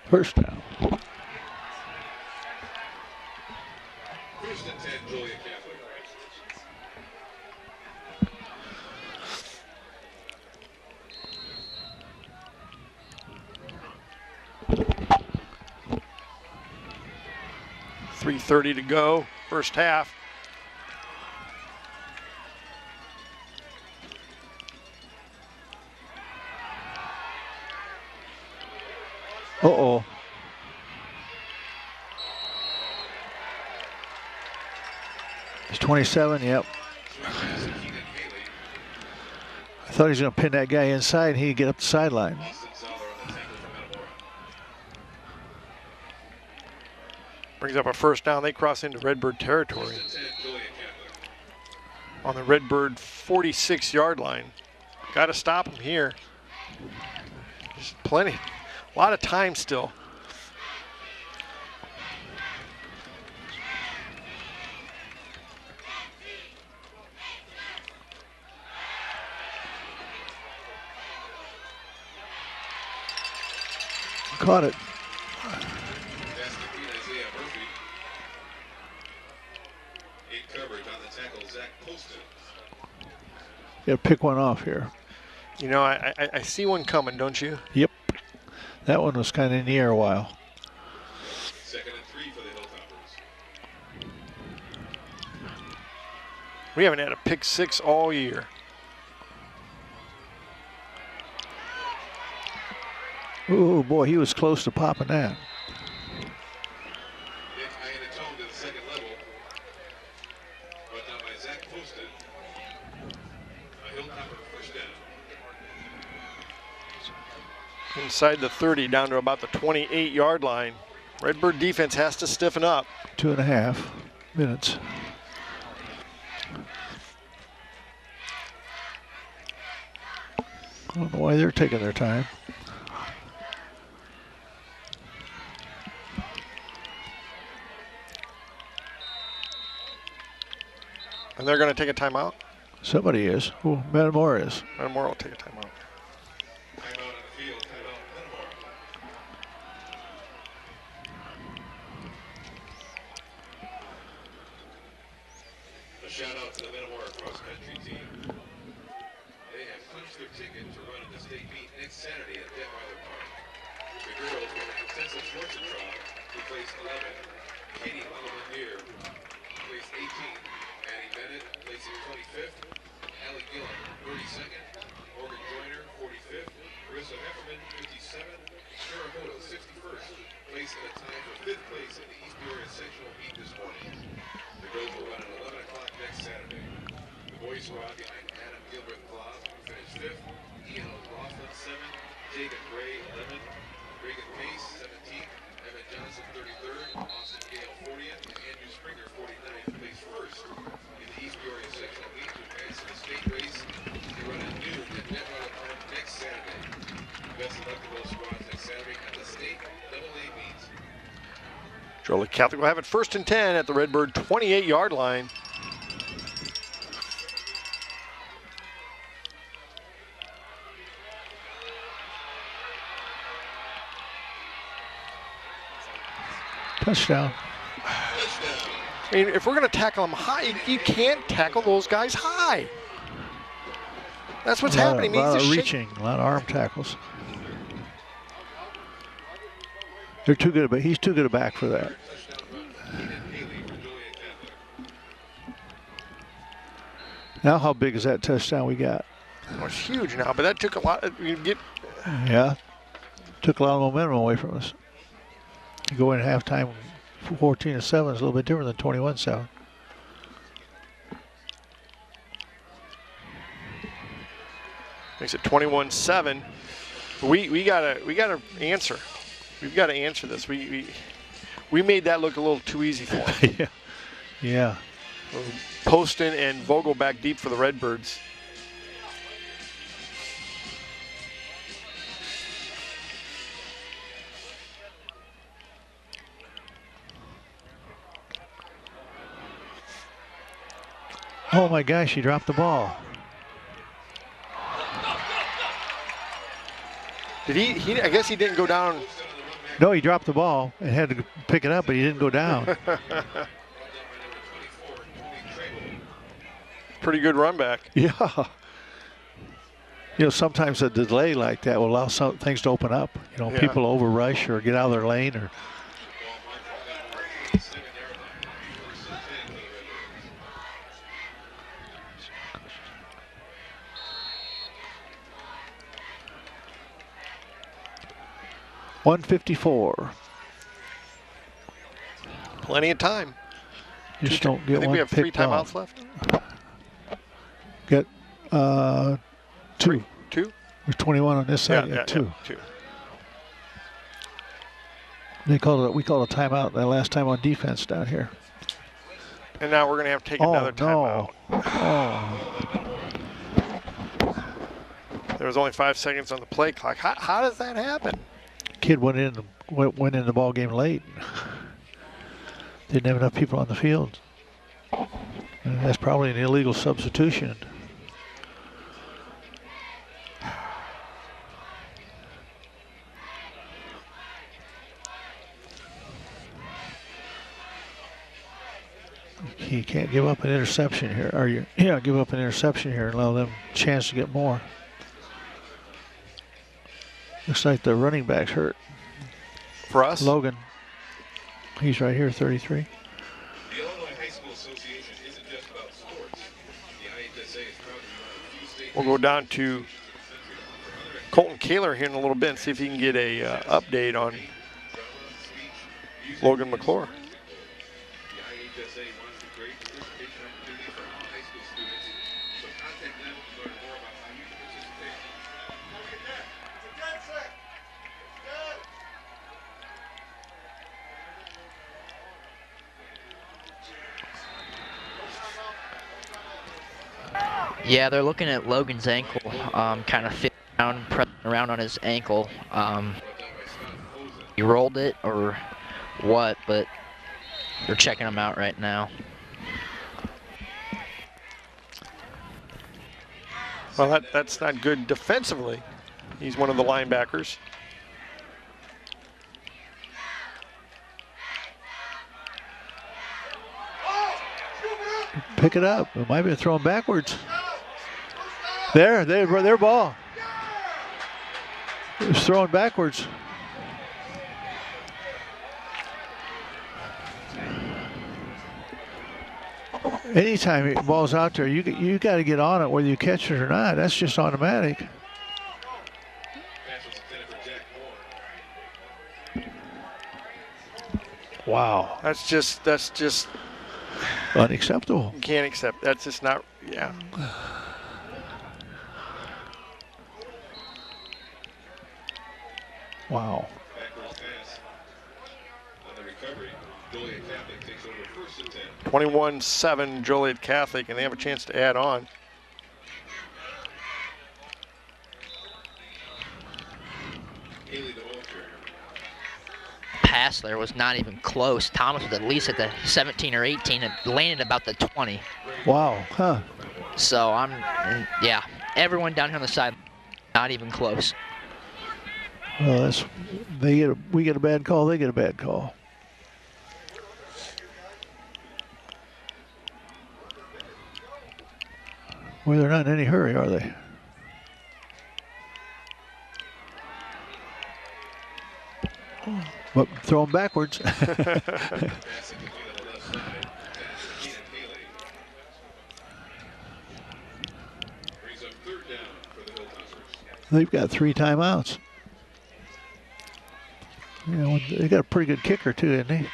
First down. First and 10, Joliet Catholic. .330 to go, first half. Uh-oh. It's 27, yep. I thought he was going to pin that guy inside and he'd get up the sideline. Brings up a first down. They cross into Redbird territory on the Redbird 46-yard line. Got to stop him here. There's plenty, a lot of time still. Caught it. Yeah, pick one off here. You know, I see one coming, don't you? Yep. That one was kind of in the air a while. 2nd and 3 for the Hilltoppers. We haven't had a pick 6 all year. Oh boy, he was close to popping that. Inside the 30, down to about the 28-yard line. Redbird defense has to stiffen up. 2.5 minutes. I don't know why they're taking their time. And they're going to take a timeout? Somebody is. Oh, Metamora is. Metamora will take a timeout. Timeout on the field. Timeout Metamora. A shout out to the Metamora cross country team. They have punched their ticket to run at the state meet next Saturday at Detweiler Park. The girls will have Tessa Schwarzentraub, who placed 11. Katie Lalamandir placed 18. Maddie Bennett placing 25th. Allie Gillen 32nd. Morgan Joyner 45th. Marissa Hefferman 57th. Sarah Hodo 61st. Place at a time for 5th place in the East Peoria sectional meet this morning. The girls will run at 11 o'clock next Saturday. The boys were out behind Adam Gilbert Klopp, who finished 5th. Ian O'Loughlin 7th. Jacob Gray 11th. Reagan Pace 17th. Evan Johnson 33rd. Austin Gale 40th. And Andrew Springer 49th. Placed first in the East Peoria sectional meet to advance to the state race. They run at noon at Detweiler Park next Saturday. Best of luck to both squads next Saturday at the state AA meet. Joliet Catholic will have it 1st and 10 at the Redbird 28-yard line. Touchdown. I mean, if we're going to tackle them high, you can't tackle those guys high. That's what's happening. A lot of He needs to reaching, a lot of arm tackles. They're too good, but he's too good a back for that. Now, how big is that touchdown we got? Well, it's huge now, but that took a lot. Yeah, took a lot of momentum away from us. You go in halftime 14-7 is a little bit different than 21-7. Makes it 21-7. We gotta answer. We've got to answer this. We made that look a little too easy for them. Yeah. Yeah. Poston and Vogel back deep for the Redbirds. Oh my gosh, he dropped the ball. Did he? I guess he didn't go down. No, he dropped the ball and had to pick it up, but he didn't go down. Pretty good run back. Yeah. You know, sometimes a delay like that will allow some things to open up. You know, people over rush or get out of their lane or. .154. Plenty of time. Just don't get I think one we have 3 picked timeouts off. left. Get 2. 2? There's 21 on this side. Yeah, 2. 2. They called it. We called a timeout that last time on defense down here. And now we're going to have to take another timeout. Oh. There was only 5 seconds on the play clock. How does that happen? Kid went in the ball game late. Didn't have enough people on the field. And that's probably an illegal substitution. You can't give up an interception here, or give up an interception here and allow them a chance to get more. Looks like the running back's hurt. For us? Logan. He's right here, 33. The Illinois High School Association isn't just about sports. The IHSA is proud to be one of the few states. We'll go down to Colton Kaler here in a little bit and see if he can get a update on Logan McClure. The IHSA wants to create participation opportunities for all high school students. So contact them to learn more about how you can participate. Yeah, they're looking at Logan's ankle, kind of pressing around on his ankle. He rolled it or what, but they're checking him out right now. Well, that's not good defensively. He's one of the linebackers. Pick it up. It might be thrown backwards. Their ball. It was thrown backwards. Anytime the ball's out there, you got to get on it whether you catch it or not. That's just automatic. Wow. That's just unacceptable. You can't accept. That's just not. Yeah. Wow. 21-7 Joliet Catholic, and they have a chance to add on. Pass there was not even close. Thomas was at least at the 17 or 18 and landed about the 20. Wow, huh? So yeah, everyone down here on the side, not even close. Well, we get a bad call, they get a bad call. Well, they're not in any hurry, are they? But throw them backwards. They've got 3 timeouts. You know, they got a pretty good kicker too, didn't he?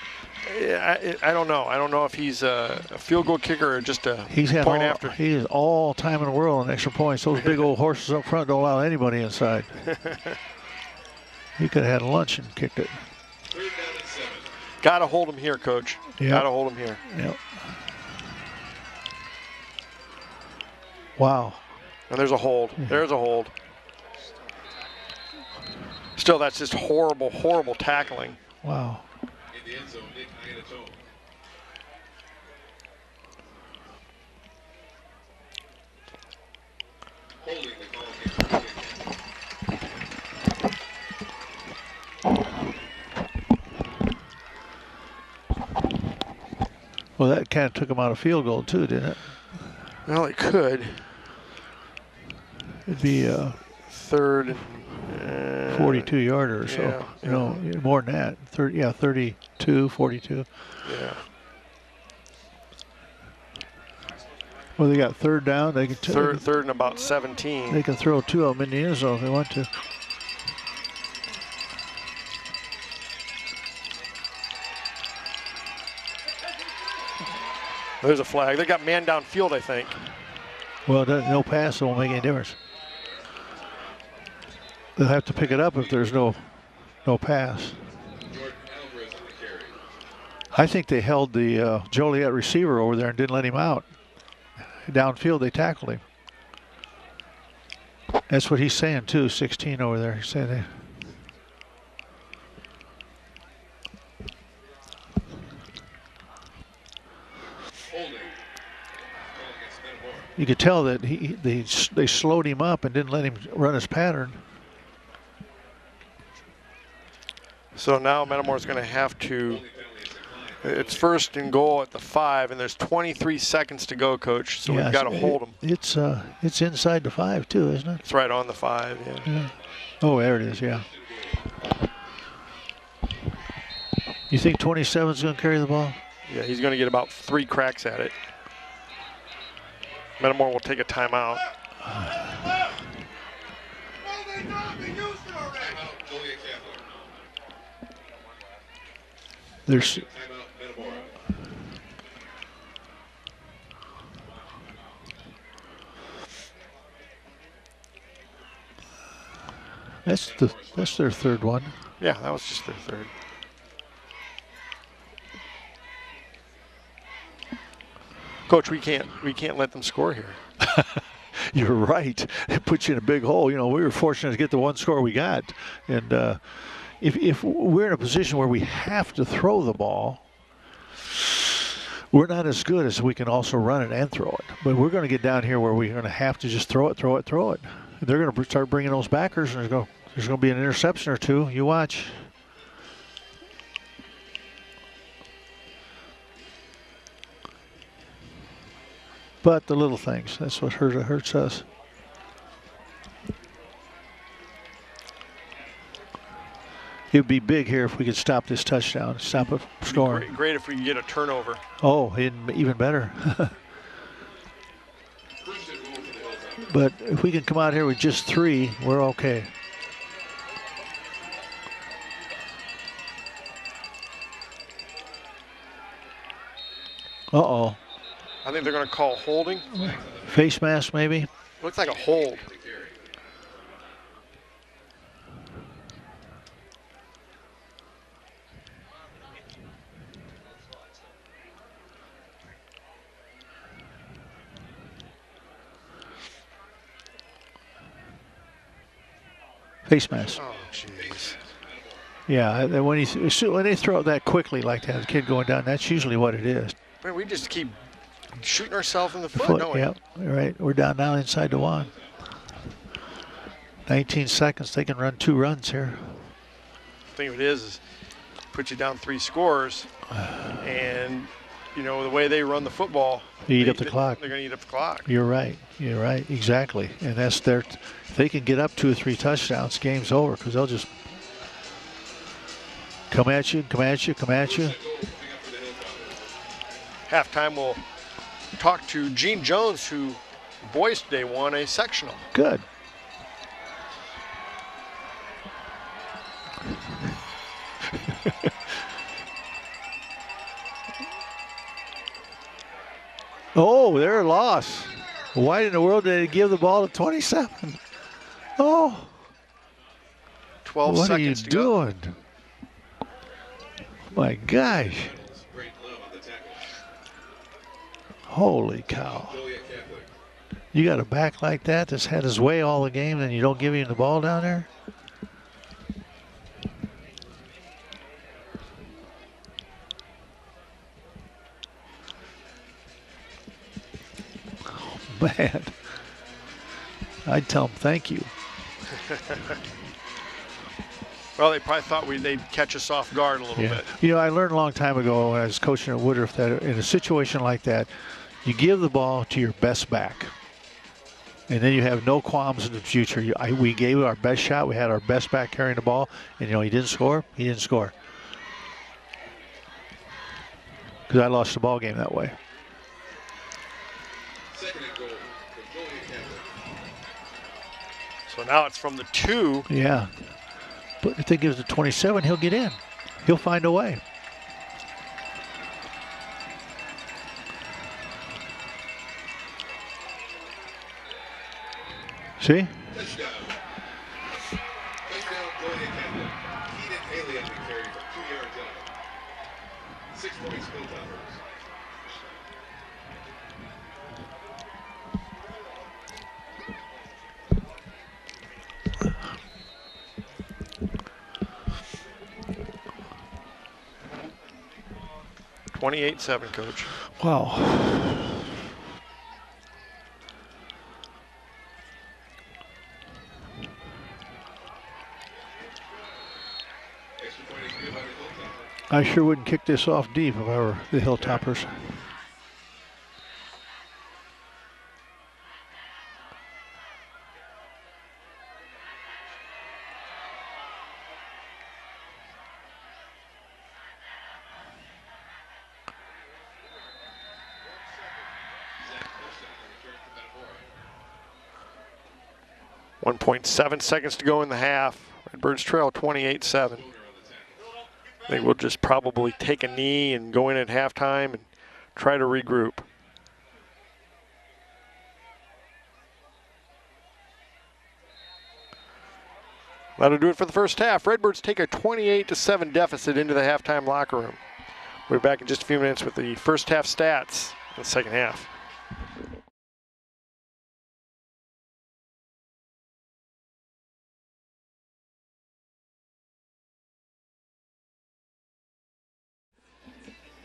Yeah, I don't know. I don't know if he's a field goal kicker or just a point after. He is all time in the world on extra points. Those big old horses up front don't allow anybody inside. He could have had lunch and kicked it. Got to hold him here, Coach. Yep. Got to hold him here. Yep. Wow. And there's a hold. There's a hold. Still, that's just horrible, horrible tackling. Wow. In the end zone, Nick Iannatone. Holding the call against Well, that kind of took him out of field goal too, didn't it? Well, it could. It'd be third. 42-yarder or so. Yeah, you know, more than that. 32, 42. Yeah. Well, they got third down. They can third and about 17. They can throw 2 of them in the end zone if they want to. There's a flag. They got man downfield, I think. Well, no pass won't make any difference. They'll have to pick it up if there's no pass. I think they held the Joliet receiver over there and didn't let him out. Downfield, they tackled him. That's what he's saying too. 16 over there. He's saying they. You could tell that they slowed him up and didn't let him run his pattern. So now Metamora's going to have to. It's first and goal at the 5, and there's 23 seconds to go, Coach. So we've got to hold them. It's inside the 5 too, isn't it? It's right on the 5. Yeah. Oh, there it is. Yeah. You think 27's going to carry the ball? Yeah, he's going to get about 3 cracks at it. Metamora will take a timeout. There's. That's their third one. Yeah, that was just their third. Coach, we can't let them score here. You're right. It puts you in a big hole. You know, we were fortunate to get the one score we got. And if we're in a position where we have to throw the ball, we're not as good as we can also run it and throw it. But we're going to get down here where we're going to have to just throw it. They're going to start bringing those backers, and there's going to be an interception or two. You watch. But the little things, that's what hurts us. It would be big here if we could stop this touchdown, stop it from scoring. Great if we could get a turnover. Oh, even better. But if we can come out here with just 3, we're okay. Uh-oh. I think they're going to call holding. Face mask, maybe? Looks like a hold. Face mask. Oh, jeez. Yeah, when they throw it that quickly like that, the kid going down, that's usually what it is. Man, we just keep shooting ourselves in the foot, don't we? Yep, right. We're down now inside the 1. 19 seconds. They can run 2 runs here. The thing of it is put you down 3 scores, and you know the way they run the football. Eat up the clock. They're going to eat up the clock. You're right. Exactly. And that's if they can get up 2 or 3 touchdowns, game's over, because they'll just come at you. Halftime, we'll talk to Gene Jones, who boys today won a sectional. Good. Oh, they're a loss. Why in the world did they give the ball to 27? Oh. 12 what seconds are you to go. doing? My gosh. Holy cow. You got a back like that that's had his way all the game, and you don't give him the ball down there? Oh, man. I'd tell him thank you. Well, they probably thought they'd catch us off guard a little bit. You know, I learned a long time ago when I was coaching at Woodruff that in a situation like that, you give the ball to your best back. And then you have no qualms in the future. We gave it our best shot. We had our best back carrying the ball. And, you know, he didn't score. Because I lost the ball game that way. So now it's from the 2. Yeah. But if they give it to 27, he'll get in. He'll find a way. See? Touchdown. Touchdown, Joliet Catholic. Keaton Haley on the carry for 2 yards out. 6 points, Hilltoppers. $28-7, Coach. Wow. I sure wouldn't kick this off deep if I were the Hilltoppers. .7 seconds to go in the half. Redbirds trail 28-7. I think we'll just probably take a knee and go in at halftime and try to regroup. That'll do it for the first half. Redbirds take a 28-7 deficit into the halftime locker room. We'll be back in just a few minutes with the first half stats in the second half.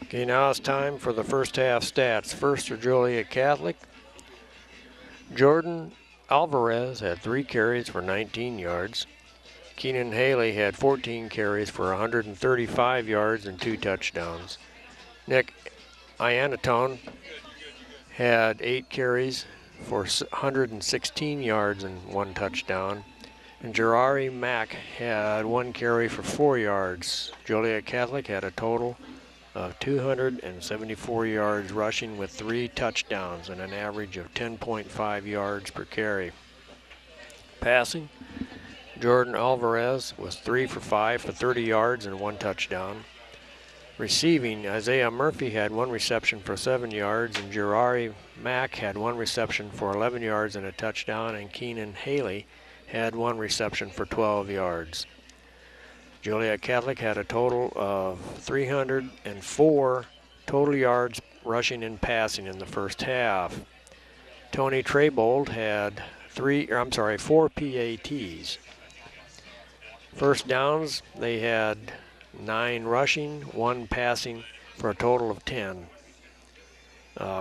Okay, now it's time for the first half stats. First for Joliet Catholic. Jordan Alvarez had 3 carries for 19 yards. Keenan Haley had 14 carries for 135 yards and 2 touchdowns. Nick Iannatone had 8 carries for 116 yards and 1 touchdown. And Gerari Mack had 1 carry for 4 yards. Joliet Catholic had a total of 274 yards rushing with 3 touchdowns and an average of 10.5 yards per carry. Passing, Jordan Alvarez was 3 for 5 for 30 yards and 1 touchdown. Receiving, Isaiah Murphy had 1 reception for 7 yards, and Gerari Mack had 1 reception for 11 yards and a touchdown, and Keenan Haley had 1 reception for 12 yards. Joliet Catholic had a total of 304 total yards rushing and passing in the first half. Tony Treybold had 4 PATs. First downs, they had 9 rushing, 1 passing for a total of 10.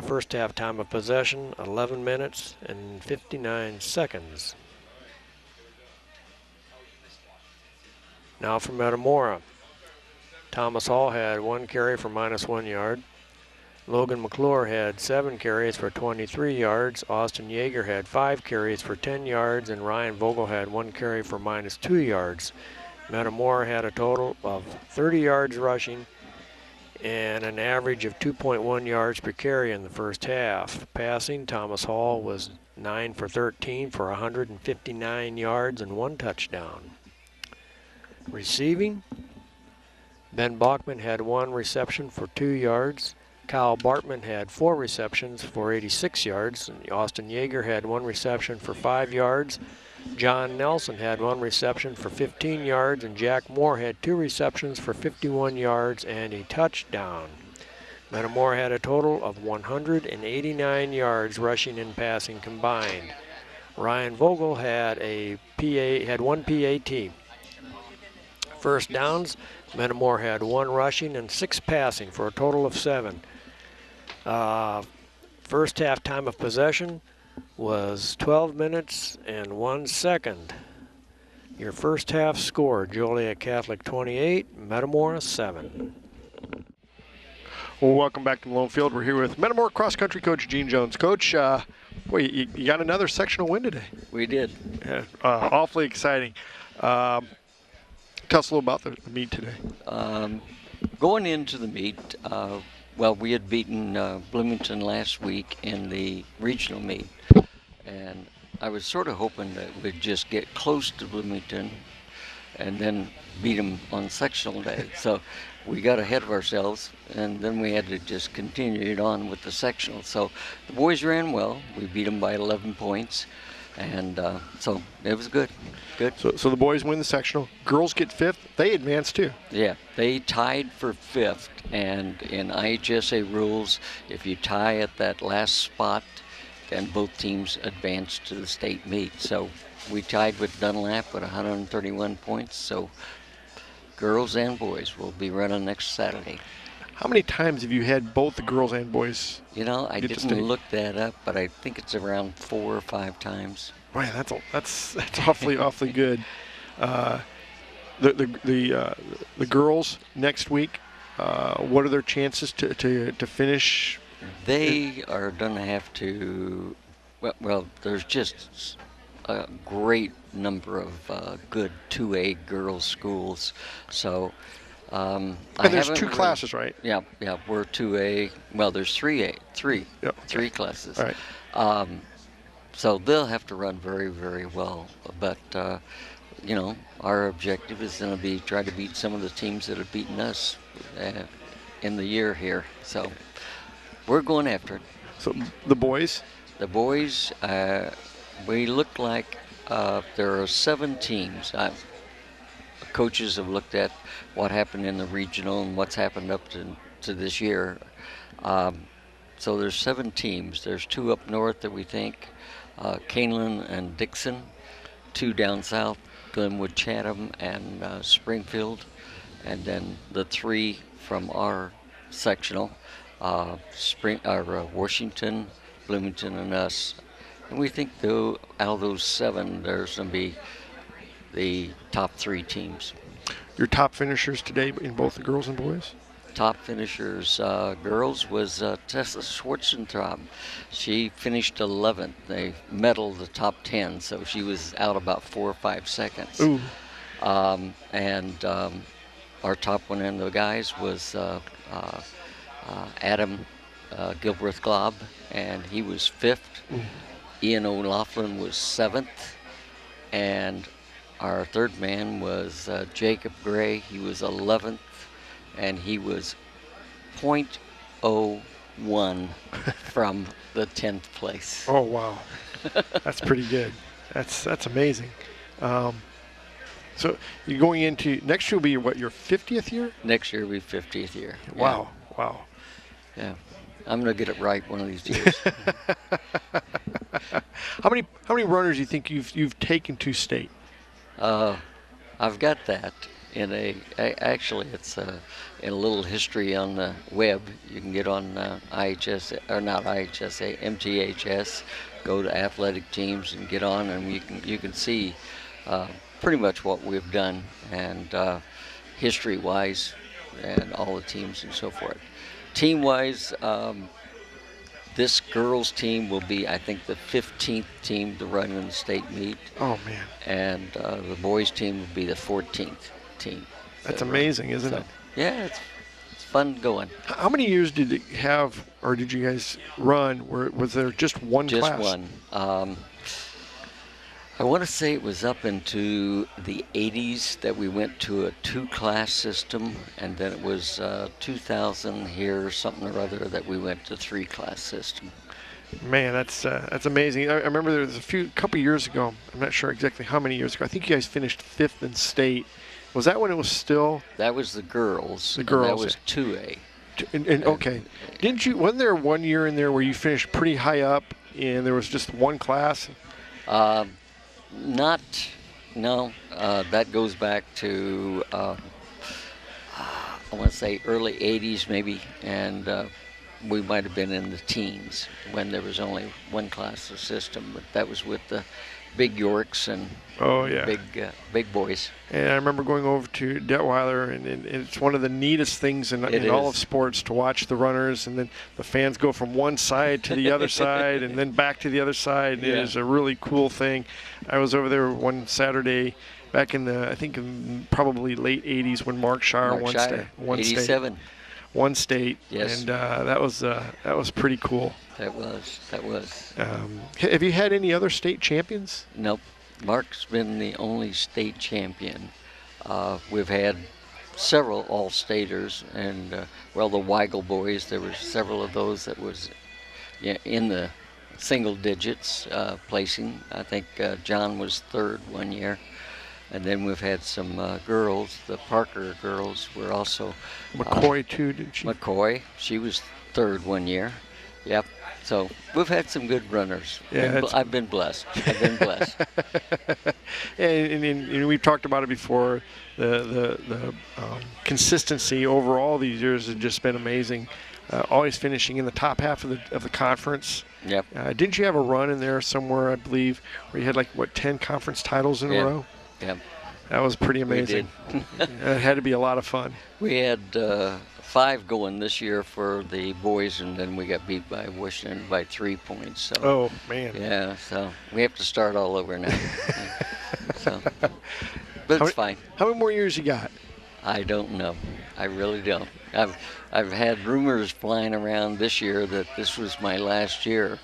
First half time of possession, 11 minutes and 59 seconds. Now for Metamora. Thomas Hall had 1 carry for -1 yard. Logan McClure had 7 carries for 23 yards. Austin Yeager had 5 carries for 10 yards, and Ryan Vogel had 1 carry for -2 yards. Metamora had a total of 30 yards rushing and an average of 2.1 yards per carry in the first half. Passing, Thomas Hall was 9 for 13 for 159 yards and 1 touchdown. Receiving, Ben Bachman had 1 reception for 2 yards. Kyle Bartman had 4 receptions for 86 yards. And Austin Yeager had 1 reception for 5 yards. John Nelson had 1 reception for 15 yards, and Jack Moore had 2 receptions for 51 yards and a touchdown. Metamora had a total of 189 yards rushing and passing combined. Ryan Vogel had 1 PAT. First downs, Metamora had 1 rushing and 6 passing for a total of 7. First half time of possession was 12 minutes and 1 second. Your first half score, Joliet Catholic 28, Metamora 7. Well, welcome back to Malone Field. We're here with Metamora cross-country coach Gene Jones. Coach, you got another sectional win today. We did. Yeah, awfully exciting. Tell us a little about the meet today. Going into the meet, we had beaten Bloomington last week in the regional meet, and I was sort of hoping that we'd just get close to Bloomington and then beat them on sectional day. So we got ahead of ourselves, and then we had to just continue it on with the sectional. So the boys ran well. We beat them by 11 points, and so it was good. Good. So the boys win the sectional. Girls get 5th. They advance too. Yeah, they tied for 5th, and in IHSA rules, if you tie at that last spot, then both teams advance to the state meet. So we tied with Dunlap with 131 points, so girls and boys will be running next Saturday. How many times have you had both the girls and boys? You know, I didn't look that up, but I think it's around 4 or 5 times. Wow, that's awfully good. The girls next week. What are their chances to finish? They are going to have to. Well, there's just a great number of good 2A girls schools, so. And there's 2 classes, right? Yeah, we're 2A. Well, there's 3A, three classes. All right. So they'll have to run very, very well. But, our objective is going to be try to beat some of the teams that have beaten us in the year here. So we're going after it. So the boys? The boys, we look like there are 7 teams. Coaches have looked at what happened in the regional and what's happened up to this year. So there's 7 teams. There's 2 up north that we think, Canelan and Dixon, 2 down south, Glenwood, Chatham, and Springfield, and then the 3 from our sectional, Washington, Bloomington, and us. And we think, though, out of those 7, there's going to be the top 3 teams. Your top finishers today in both the girls and boys? Top finishers, girls, was Tessa Schwarzentraub. She finished 11th. They medaled the top 10, so she was out about 4 or 5 seconds. Ooh. Our top one in the guys was Adam Gilbreth Glob, and he was 5th. Ooh. Ian O'Loughlin was 7th, and our 3rd man was Jacob Gray. He was 11th, and he was 0.01 from the 10th place. Oh, wow. That's pretty good. That's amazing. So you're going into, next year will be what, your 50th year? Next year will be 50th year. Wow, yeah. Wow. Yeah. I'm going to get it right one of these years. How many runners do you think you've taken to state? I've got that actually it's in a little history on the web. You can get on MTHS, go to athletic teams and get on, and you can see pretty much what we've done, and history-wise, and all the teams and so forth. Team-wise, this girls' team will be, I think, the 15th team to run in the state meet. Oh, man. And the boys' team will be the 14th team. That's amazing, isn't it? Yeah, it's fun going. How many years did it have, or did you guys run? Was there just one class? Just one. I want to say it was up into the 80s that we went to a 2-class system, and then it was 2000 here, something or other, that we went to 3-class system. Man, that's amazing. I remember there was a couple years ago. I'm not sure exactly how many years ago. I think you guys finished 5th in state. Was that when it was still? That was the girls. The girls. That was 2A. Okay. Wasn't there one year in there where you finished pretty high up and there was just one class? No. That goes back to, I want to say early 80s maybe, and we might have been in the teens when there was only one class of system, but that was with the big Yorks and big boys. And I remember going over to Detweiler, and it's one of the neatest things in all of sports to watch the runners, and then the fans go from one side to the other side and then back to the other side. Yeah. It is a really cool thing. I was over there one Saturday back in I think probably late 80s when Mark Shire won state. 87. One state, yes. And that was pretty cool. That was. Have you had any other state champions? Nope. Mark's been the only state champion. We've had several all-staters, and the Weigel boys, there were several of those that was in the single digits placing. I think John was 3rd one year. And then we've had some girls. The Parker girls were also. McCoy too, didn't she? McCoy, she was 3rd one year. Yep. So we've had some good runners. Yeah, I've been blessed. and we've talked about it before. The consistency over all these years has just been amazing. Always finishing in the top half of the conference. Yep. Didn't you have a run in there somewhere, I believe, where you had 10 conference titles in a row? Yep. That was pretty amazing. We did. It had to be a lot of fun. We had 5 going this year for the boys, and then we got beat by Washington by 3 points. So. Oh, man. Yeah, so we have to start all over now. But it's fine. How many more years you got? I don't know. I really don't. I've had rumors flying around this year that this was my last year.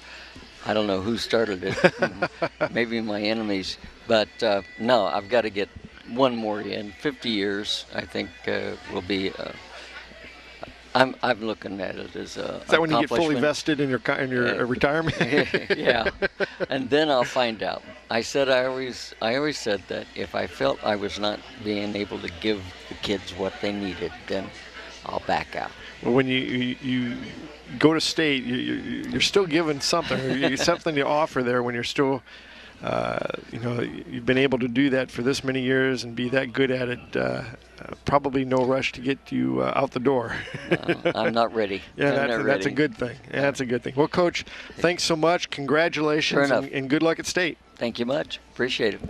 I don't know who started it. Maybe my enemies. But no, I've got to get one more in. 50 years, I think, will be. I'm looking at it as a. Is that when you get fully vested in your retirement? Yeah, and then I'll find out. I always said that if I felt I was not being able to give the kids what they needed, then I'll back out. Well, when you go to state, you're still given something. Something to offer there when you're still you know, you've been able to do that for this many years and be that good at it. Probably no rush to get you out the door. I'm not ready. Yeah, that's a good thing. Yeah, that's a good thing. Well, Coach, thanks so much. Congratulations and good luck at state. Thank you much. Appreciate it.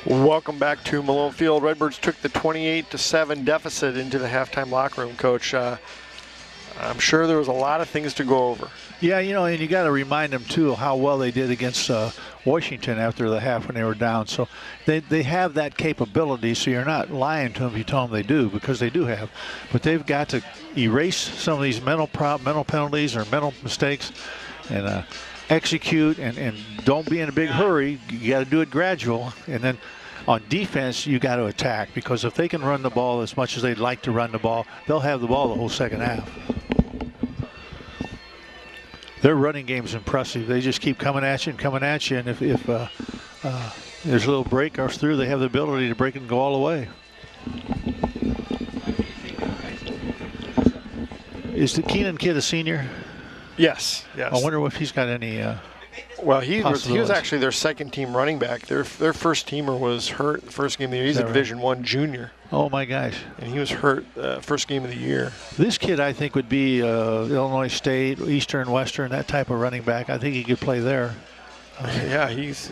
Welcome back to Malone Field. Redbirds took the 28-7 deficit into the halftime locker room, Coach. I'm sure there was a lot of things to go over. Yeah, you know, and you got to remind them, too, how well they did against Washington after the half when they were down. So they have that capability, so you're not lying to them if you tell them they do, because they do have. But they've got to erase some of these mental penalties or mental mistakes and execute and don't be in a big hurry. You got to do it gradual. And then on defense, you got to attack, because if they can run the ball as much as they'd like to run the ball, they'll have the ball the whole second half. Their running game's impressive. They just keep coming at you, and if there's a little break or through, they have the ability to break it and go all the way. Is the Keenan kid a senior? Yes. I wonder if he's got any. Well, he was actually their second team running back. Their first teamer was hurt the first game of the year. He's a Division I junior. Oh my gosh! And he was hurt first game of the year. This kid, I think, would be Illinois State, Eastern, Western, that type of running back. I think he could play there. Yeah, he's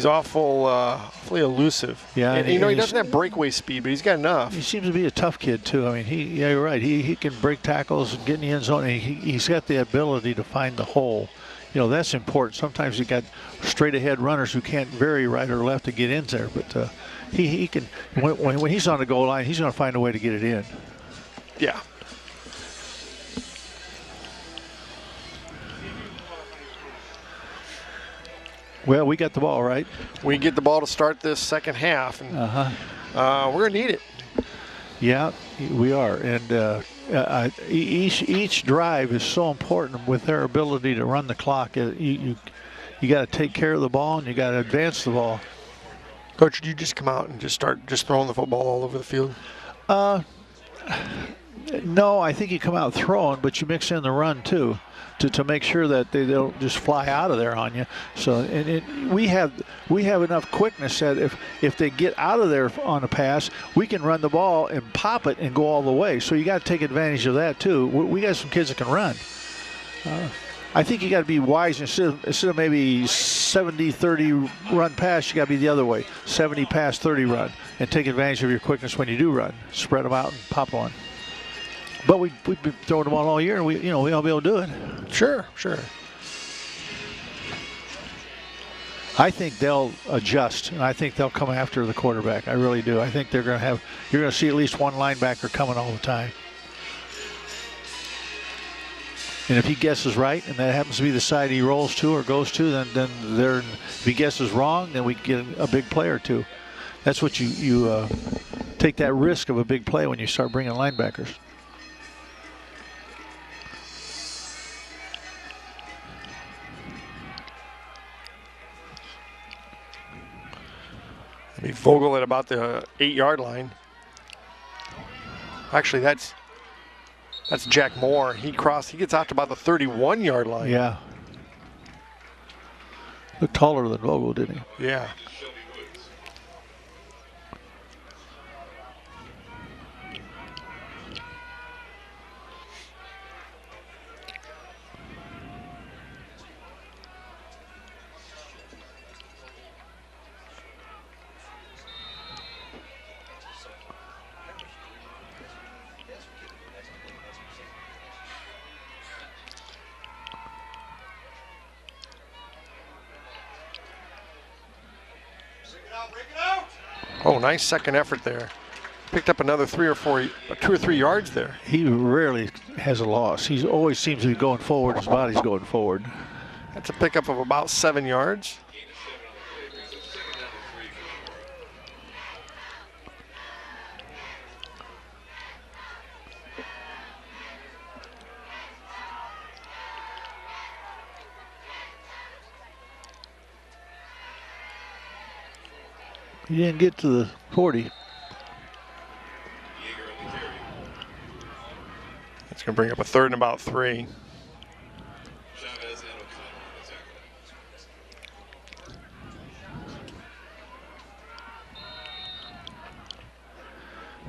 awfully elusive. Yeah, and you know, he doesn't have breakaway speed, but he's got enough. He seems to be a tough kid too. I mean, yeah, you're right. He can break tackles and get in the end zone. And he's got the ability to find the hole. You know, that's important. Sometimes you got straight ahead runners who can't vary right or left to get in there, but he can. When he's on the goal line, he's going to find a way to get it in. Yeah. Well, we got the ball, right? We get the ball to start this second half, and we're going to need it. Yeah, we are. And each drive is so important with their ability to run the clock. You got to take care of the ball, and you got to advance the ball. Coach, did you just come out and just start throwing the football all over the field? No, I think you come out throwing, but you mix in the run too, to make sure that they don't just fly out of there on you. So we have enough quickness that if they get out of there on a pass, we can run the ball and pop it and go all the way. So you got to take advantage of that too. We got some kids that can run. I think you got to be wise. Instead of maybe 70-30 run pass, you got to be the other way, 70 pass, 30 run, and take advantage of your quickness when you do run. Spread them out and pop one. But we've been throwing them all year, and we ought to be able to do it. Sure. I think they'll adjust, and I think they'll come after the quarterback. I really do. I think you're going to see at least one linebacker coming all the time. And if he guesses right, and that happens to be the side he rolls to or goes to, then if he guesses wrong, then we get a big play or two. That's what you take that risk of a big play when you start bringing linebackers. We Vogel at about the 8-yard line. Actually, that's Jack Moore. He gets out to about the 31-yard line. Yeah. Looked taller than Vogel, didn't he? Yeah. Oh, nice second effort there. Picked up another 2 or 3 yards there. He rarely has a loss. He always seems to be going forward. His body's going forward. That's a pickup of about 7 yards. He didn't get to the 40. It's going to bring up a 3rd and about 3.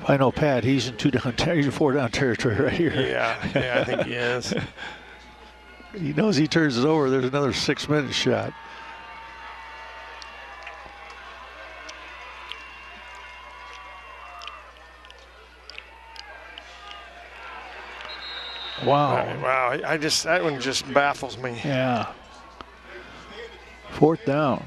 I know Pat, he's in 4-down territory right here. Yeah, I think he is. He knows he turns it over. There's another 6-minute shot. Wow. Wow. That one just baffles me. Yeah. 4th down.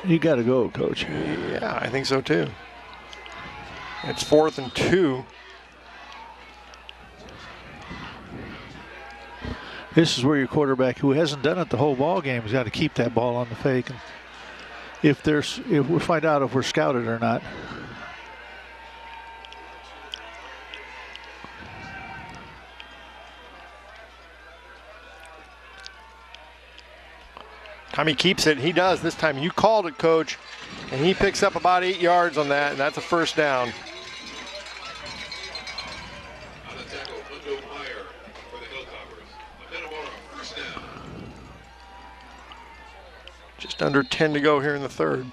You got to go, Coach. Yeah, I think so too. It's 4th and 2. This is where your quarterback, who hasn't done it the whole ball game, has got to keep that ball on the fake. And if we find out if we're scouted or not. Tommy keeps it. He does this time. You called it, Coach, and he picks up about 8 yards on that, and that's a first down. On the tackle, Mundo Meyer for the Hilltoppers. Metamora, first down. Just under 10 to go here in the third.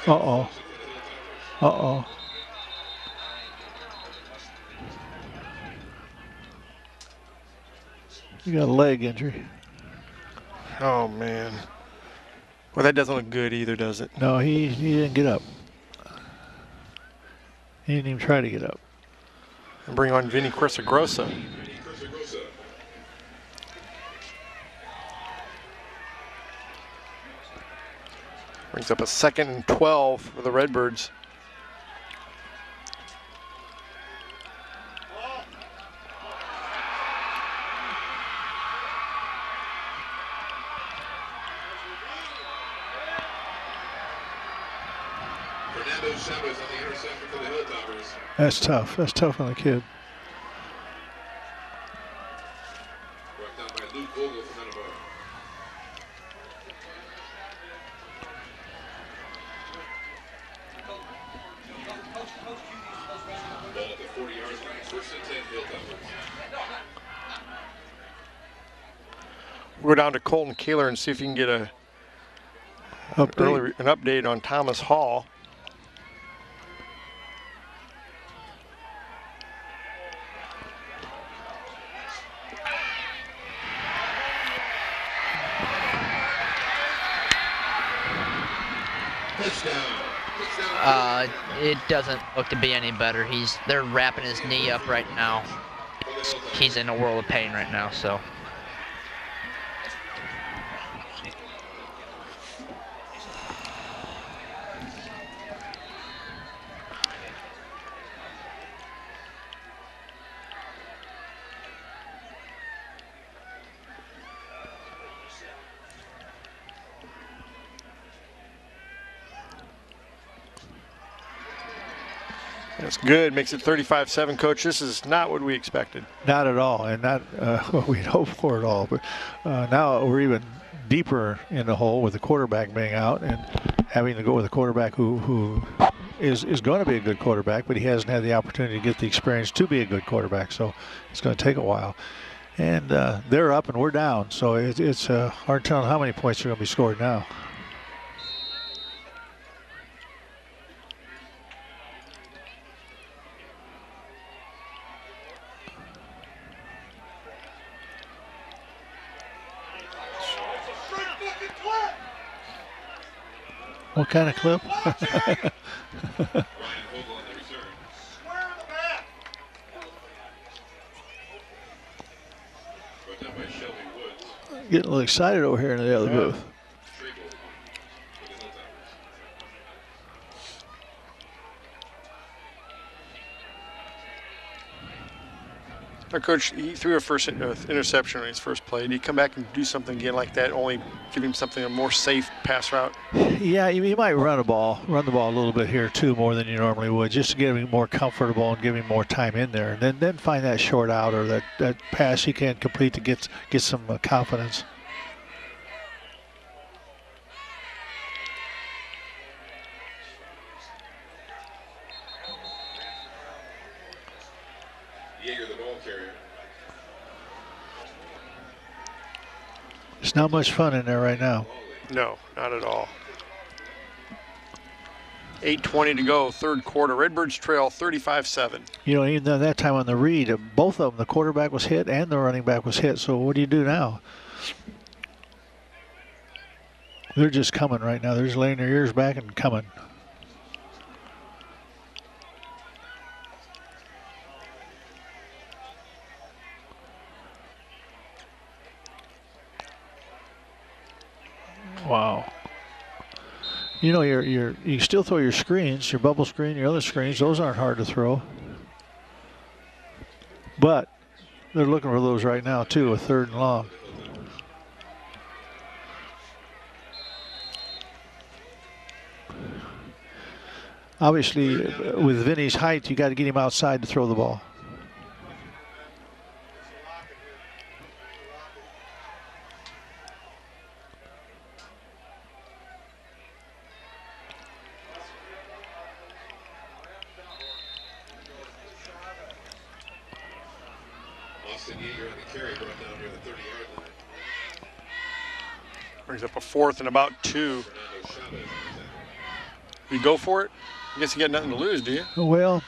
Uh-oh. Uh-oh. You got a leg injury. Oh, man. Well, that doesn't look good either, does it? No, he didn't get up. He didn't even try to get up. And bring on Vinny Crisagrosa. Brings up a 2nd and 12 for the Redbirds. That's tough. That's tough on the kid. Brought down by Luke Vogel from Metamora. Ball at the 40-yard line. First and 10, Hilltoppers. We'll go down to Colton Kaler and see if you can get an update on Thomas Hall. It doesn't look to be any better. They're wrapping his knee up right now. He's in a world of pain right now, so. That's good. Makes it 35-7, Coach. This is not what we expected. Not at all, and not what we'd hoped for at all. But now we're even deeper in the hole with the quarterback being out and having to go with a quarterback who is going to be a good quarterback, but he hasn't had the opportunity to get the experience to be a good quarterback. So it's going to take a while. And they're up and we're down. So it's hard telling how many points are going to be scored now. What kind of clip? Getting a little excited over here in the other booth. Our coach, he threw a first interception on his first play. Did he come back and do something again like that, only give him something, a more safe pass route? Yeah, you might run the ball a little bit here too, more than you normally would, just to get him more comfortable and give him more time in there. And then find that short out or that pass he can complete to get some confidence. Yeager, the ball carrier. It's not much fun in there right now. No, not at all. 8:20 to go, third quarter. Redbirds trail 35-7. You know, even that time on the read, both of them, the quarterback was hit and the running back was hit. So what do you do now? They're just coming right now. They're just laying their ears back and coming. Wow. You know, you still throw your screens, your bubble screen, your other screens. Those aren't hard to throw. But they're looking for those right now, too, a 3rd and long. Obviously, with Vinny's height, you got to get him outside to throw the ball. Yeager on the carry, brought down near the 30-yard line. Brings up a 4th and about 2. You go for it? I guess you got nothing to lose, do you? Well,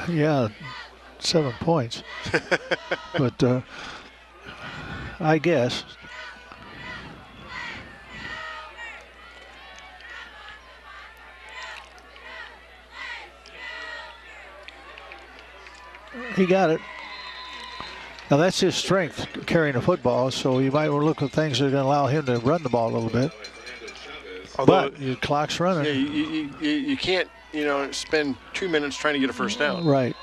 yeah, 7 points. But I guess. He got it. Now that's his strength, carrying a football, so you might look at things that are going to allow him to run the ball a little bit. Although, but your clock's running. Yeah, you can't, spend 2 minutes trying to get a first down. Right.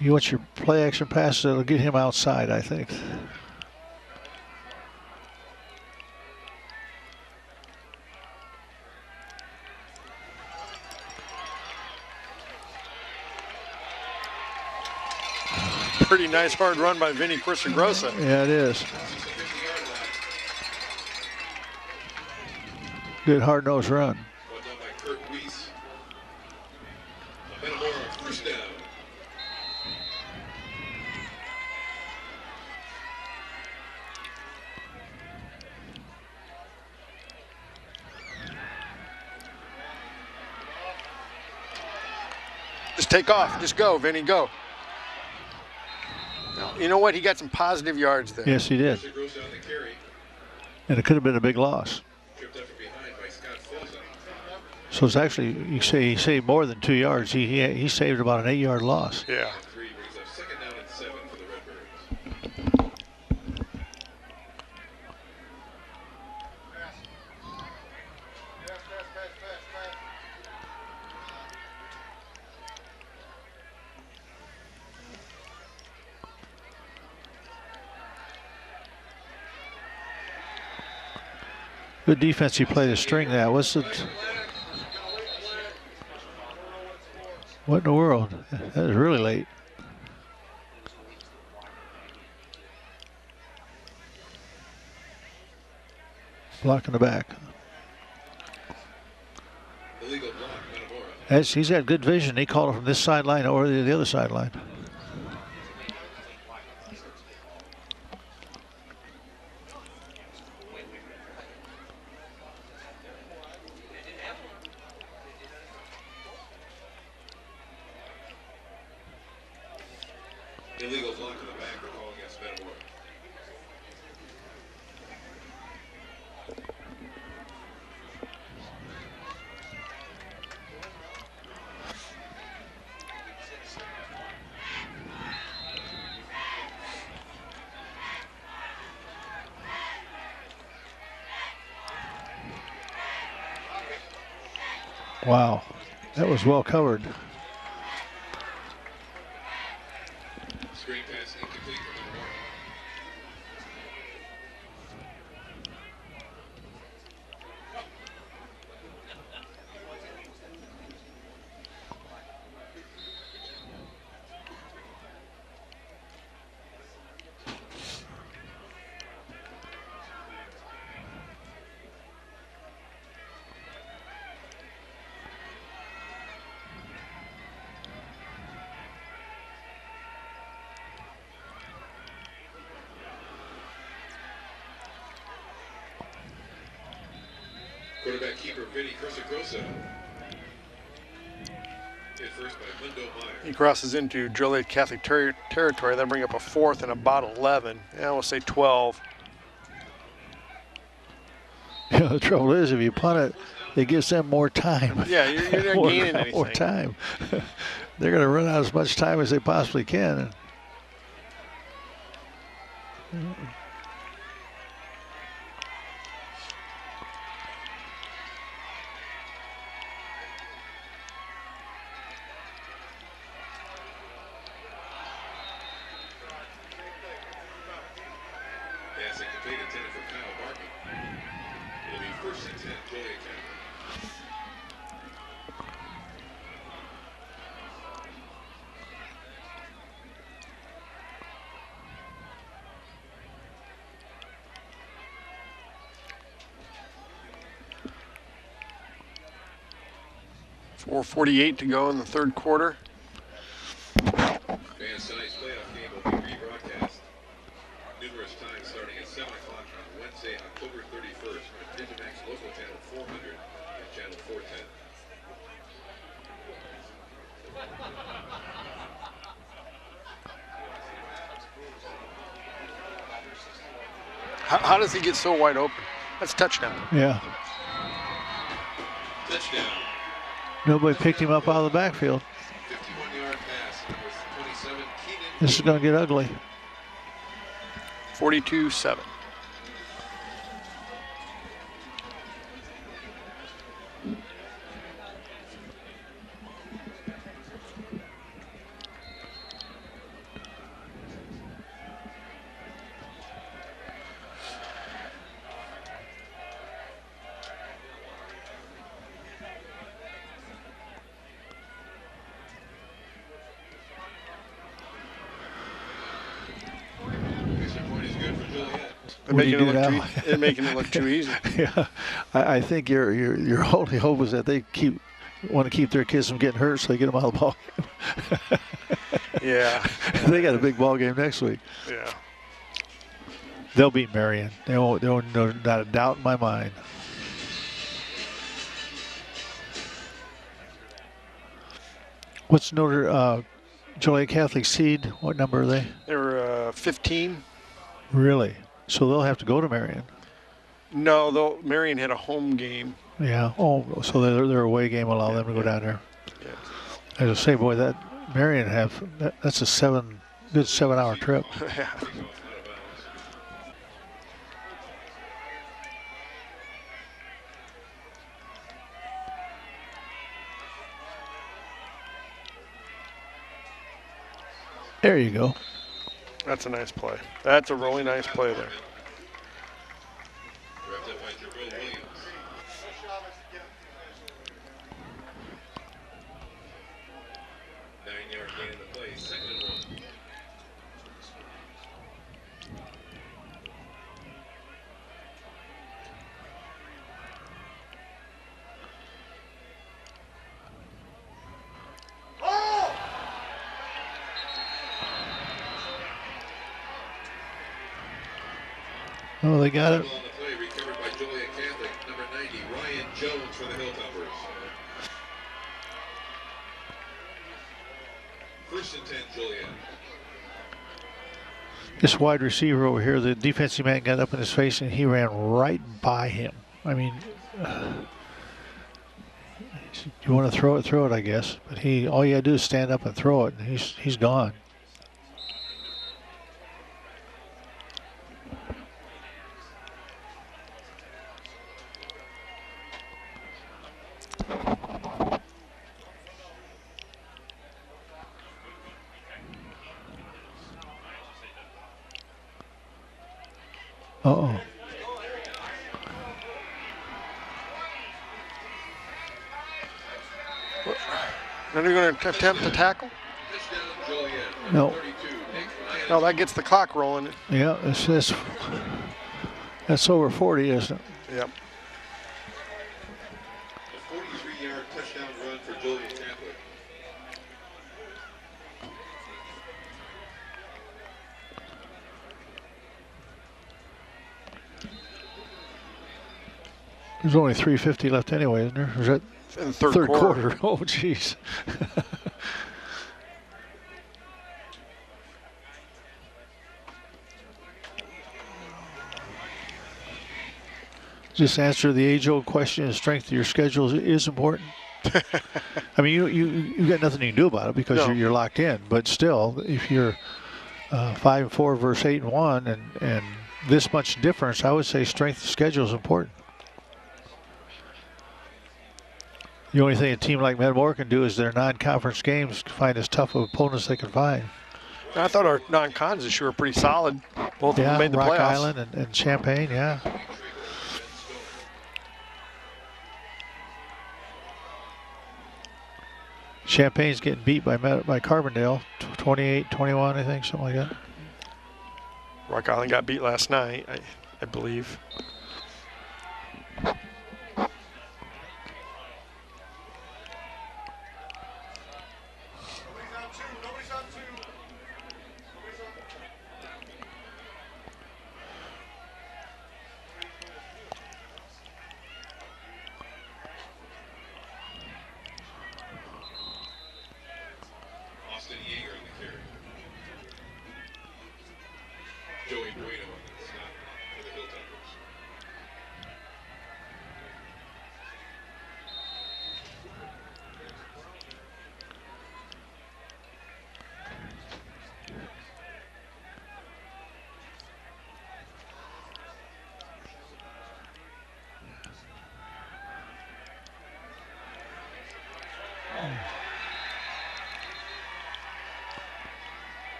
You want your play action passes that'll get him outside, I think. Pretty nice hard run by Vinny Quissagrosa. Yeah, it is. Good hard-nosed run. First down. Just take off. Just go, Vinny, go. You know what? He got some positive yards there. Yes, he did. And it could have been a big loss. So it's actually, you say he saved more than 2 yards. He saved about an 8-yard loss. Yeah. Second down and 7 for the Redbirds. Good defense. He played to string that. What's it? What in the world? That was really late. Block in the back. Illegal block, Metamora. He's got good vision. He called it from this sideline or the other sideline. Illegal block in the back, the call against Metamora. Wow, that was well covered. Screen pass incomplete for Metamora. Quarterback keeper Vinny Corsagrosa. Hit first by Mundo Meyer. He crosses into Joliet Catholic territory. They'll bring up a 4th and about 11. Yeah, we'll say 12. You know, the trouble is, if you punt it, it gives them more time. Yeah, you're not gaining anything. More time. They're going to run out as much time as they possibly can. Pass incomplete intended for Kyle Barkey. It'll be 1st and 10, Joliet Catholic. .448 to go in the 3rd quarter. Advanced tonight's playoff game will be rebroadcast numerous times starting at 7 o'clock on Wednesday, October 31st on digiMAX local channel 400 and channel 410. How does he get so wide open? That's touchdown. Yeah. Touchdown. Nobody picked him up out of the backfield. 51-yard pass. Number 27, Keenan. This is going to get ugly. 42-7. They're making it look too easy. Yeah, I think your only hope is that they want to keep their kids from getting hurt, so they get them out of the ball game. Yeah, they got a big ball game next week. Yeah, they'll beat Marion. They won't. Not a doubt in my mind. What's Notre Joliet Catholic seed? What number are they? They're 15. Really? So they'll have to go to Marion. No, Marion had a home game. Yeah. Oh, so their away game will allow them to go down there. Yeah. As I say, boy, that Marion that's a good 7-hour trip. Yeah. There you go. That's a nice play. That's a really nice play there. Wrapped up by Jabril Williams. Nine-yard gain in the play, 2nd and 1. Oh, they got it. On the play, recovered by Joliet Catholic, number 90, Ryan Jones for the Hilltoppers. 1st and 10, Joliet. This wide receiver over here, the defensive man got up in his face and he ran right by him. I mean, you want to throw it, I guess. But all you got to do is stand up and throw it, and he's gone. Uh-oh. Then you're going to attempt to tackle? No. No, that gets the clock rolling. Yeah, that's over 40, isn't it? Yep. A 43-yard touchdown run for Joliet Catholic. There's only 3:50 left anyway, isn't there? Or is that In the third quarter. Oh, jeez. Just answer the age-old question: the strength of your schedule is important. I mean, you got nothing you can do about it because you're locked in. But still, if you're 5-4 versus 8-1, and this much difference, I would say strength of schedule is important. The only thing a team like Metamora can do is their non-conference games find as tough of opponents they can find. I thought our non-cons this year were pretty solid. Both of them made the Rock playoffs. Island and Champaign, yeah. Champagne's getting beat by Carbondale, 28-21, I think, something like that. Rock Island got beat last night, I believe.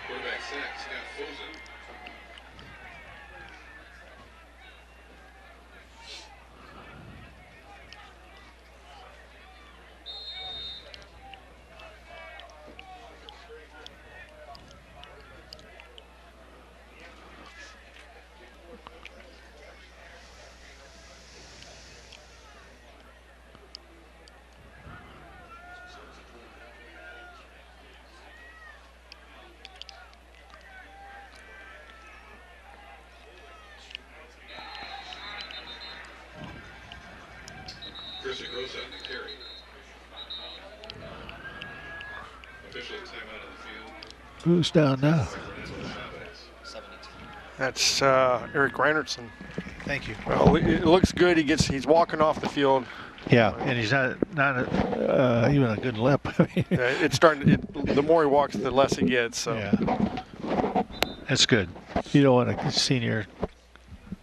Quarterback sack, Scott Fosen. Who's down now? That's Eric Reinertson. Thank you. Well, it looks good. He's walking off the field. Yeah, and he's not even a good lip. It's starting. The more he walks, the less he gets. So. Yeah, that's good. You don't want a senior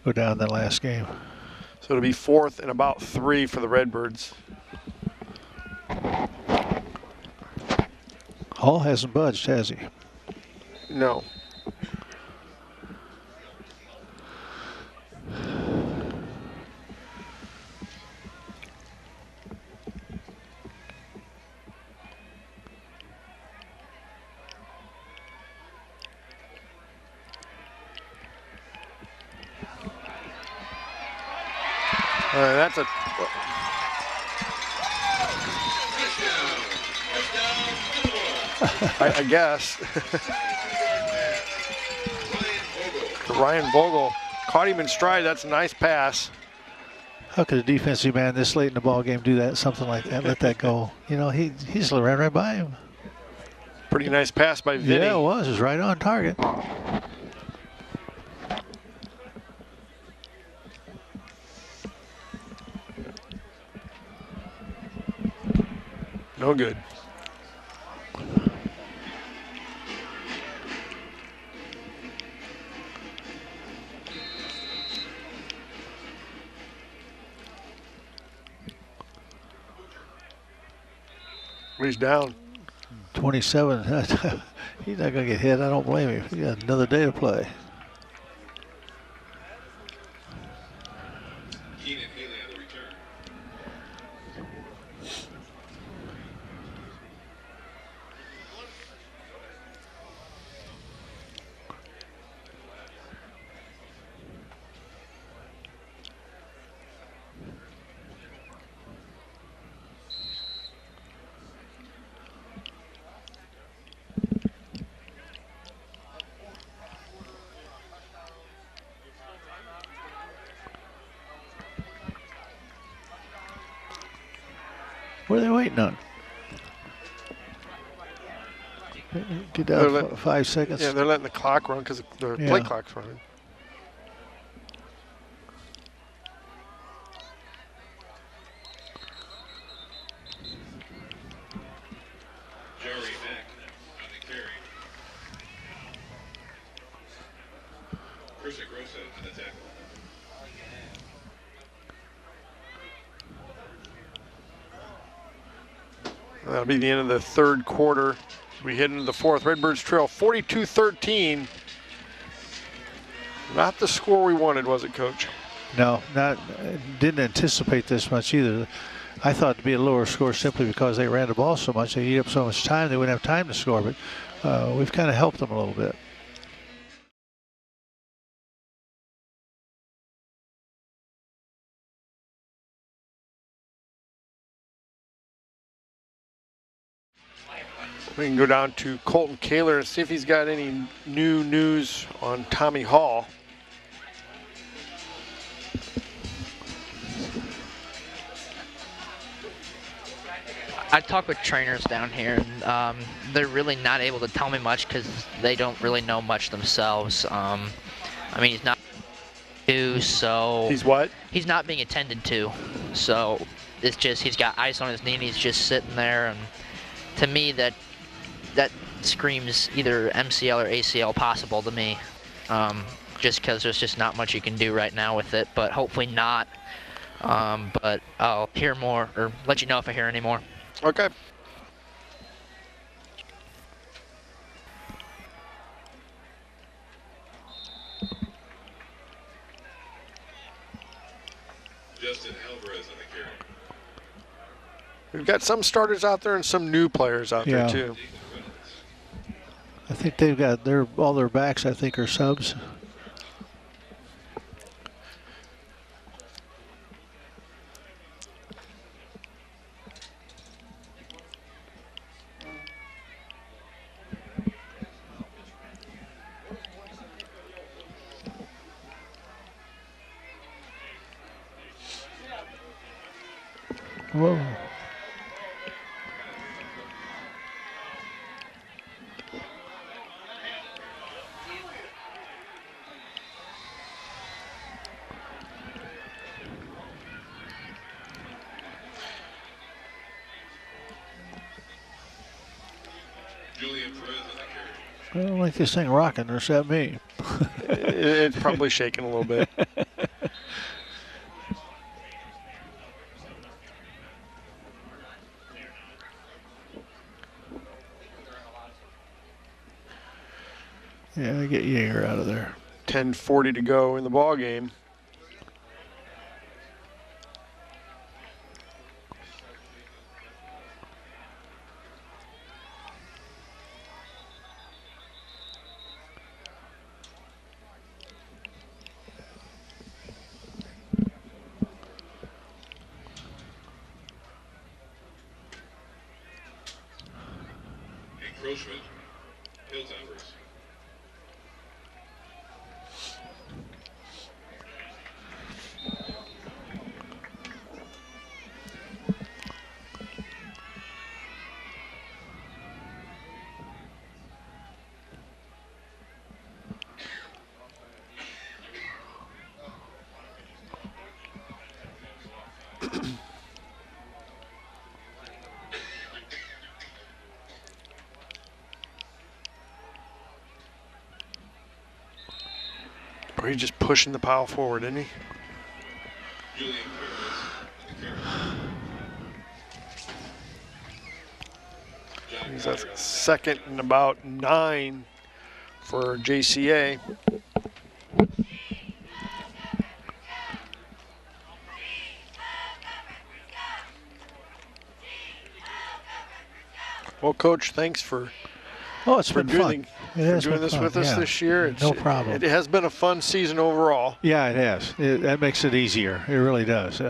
go down the last game. So it'll be 4th and about 3 for the Redbirds. Hall hasn't budged, has he? No. That's a. I guess. Ryan Vogel caught him in stride. That's a nice pass. How could a defensive man this late in the ball game do that? Something like that. Let that go. You know, he just ran right by him. Pretty nice pass by Vinny. Yeah, it was. It was right on target. No good. He's down. 27. He's not going to get hit. I don't blame him. He got another day to play. What are they waiting on? Get down 5 seconds. Yeah, they're letting the clock run because the play clock's running. That'll be the end of the third quarter. We head into the fourth. Redbirds trail 42-13. Not the score we wanted, was it, Coach? No, didn't anticipate this much either. I thought it'd be a lower score simply because they ran the ball so much. They eat up so much time, they wouldn't have time to score. But we've kind of helped them a little bit. We can go down to Colton Kaler and see if he's got any new news on Tommy Hall. I talked with trainers down here, and they're really not able to tell me much because they don't really know much themselves. I mean, he's not so he's what? He's not being attended to, so it's just he's got ice on his knee and he's just sitting there. And to me, that screams either MCL or ACL possible to me, just because there's just not much you can do right now with it. But hopefully not. But I'll hear more or let you know if I hear any more. Okay. Justin Alvarez on the carry. We've got some starters out there and some new players out there too. I think they've got all their backs, I think, are subs. Whoa. I don't like this thing rocking, or is that me? It's probably shaking a little bit. Yeah, get Yeager out of there. 10:40 to go in the ball game. Encroachment. Hilltoppers. Or he's just pushing the pile forward, isn't he? He's at second and about 9 for JCA. Well, Coach, thanks for it's been fun. doing this with us this year. No problem. It has been a fun season overall. Yeah, it has. That makes it easier. It really does.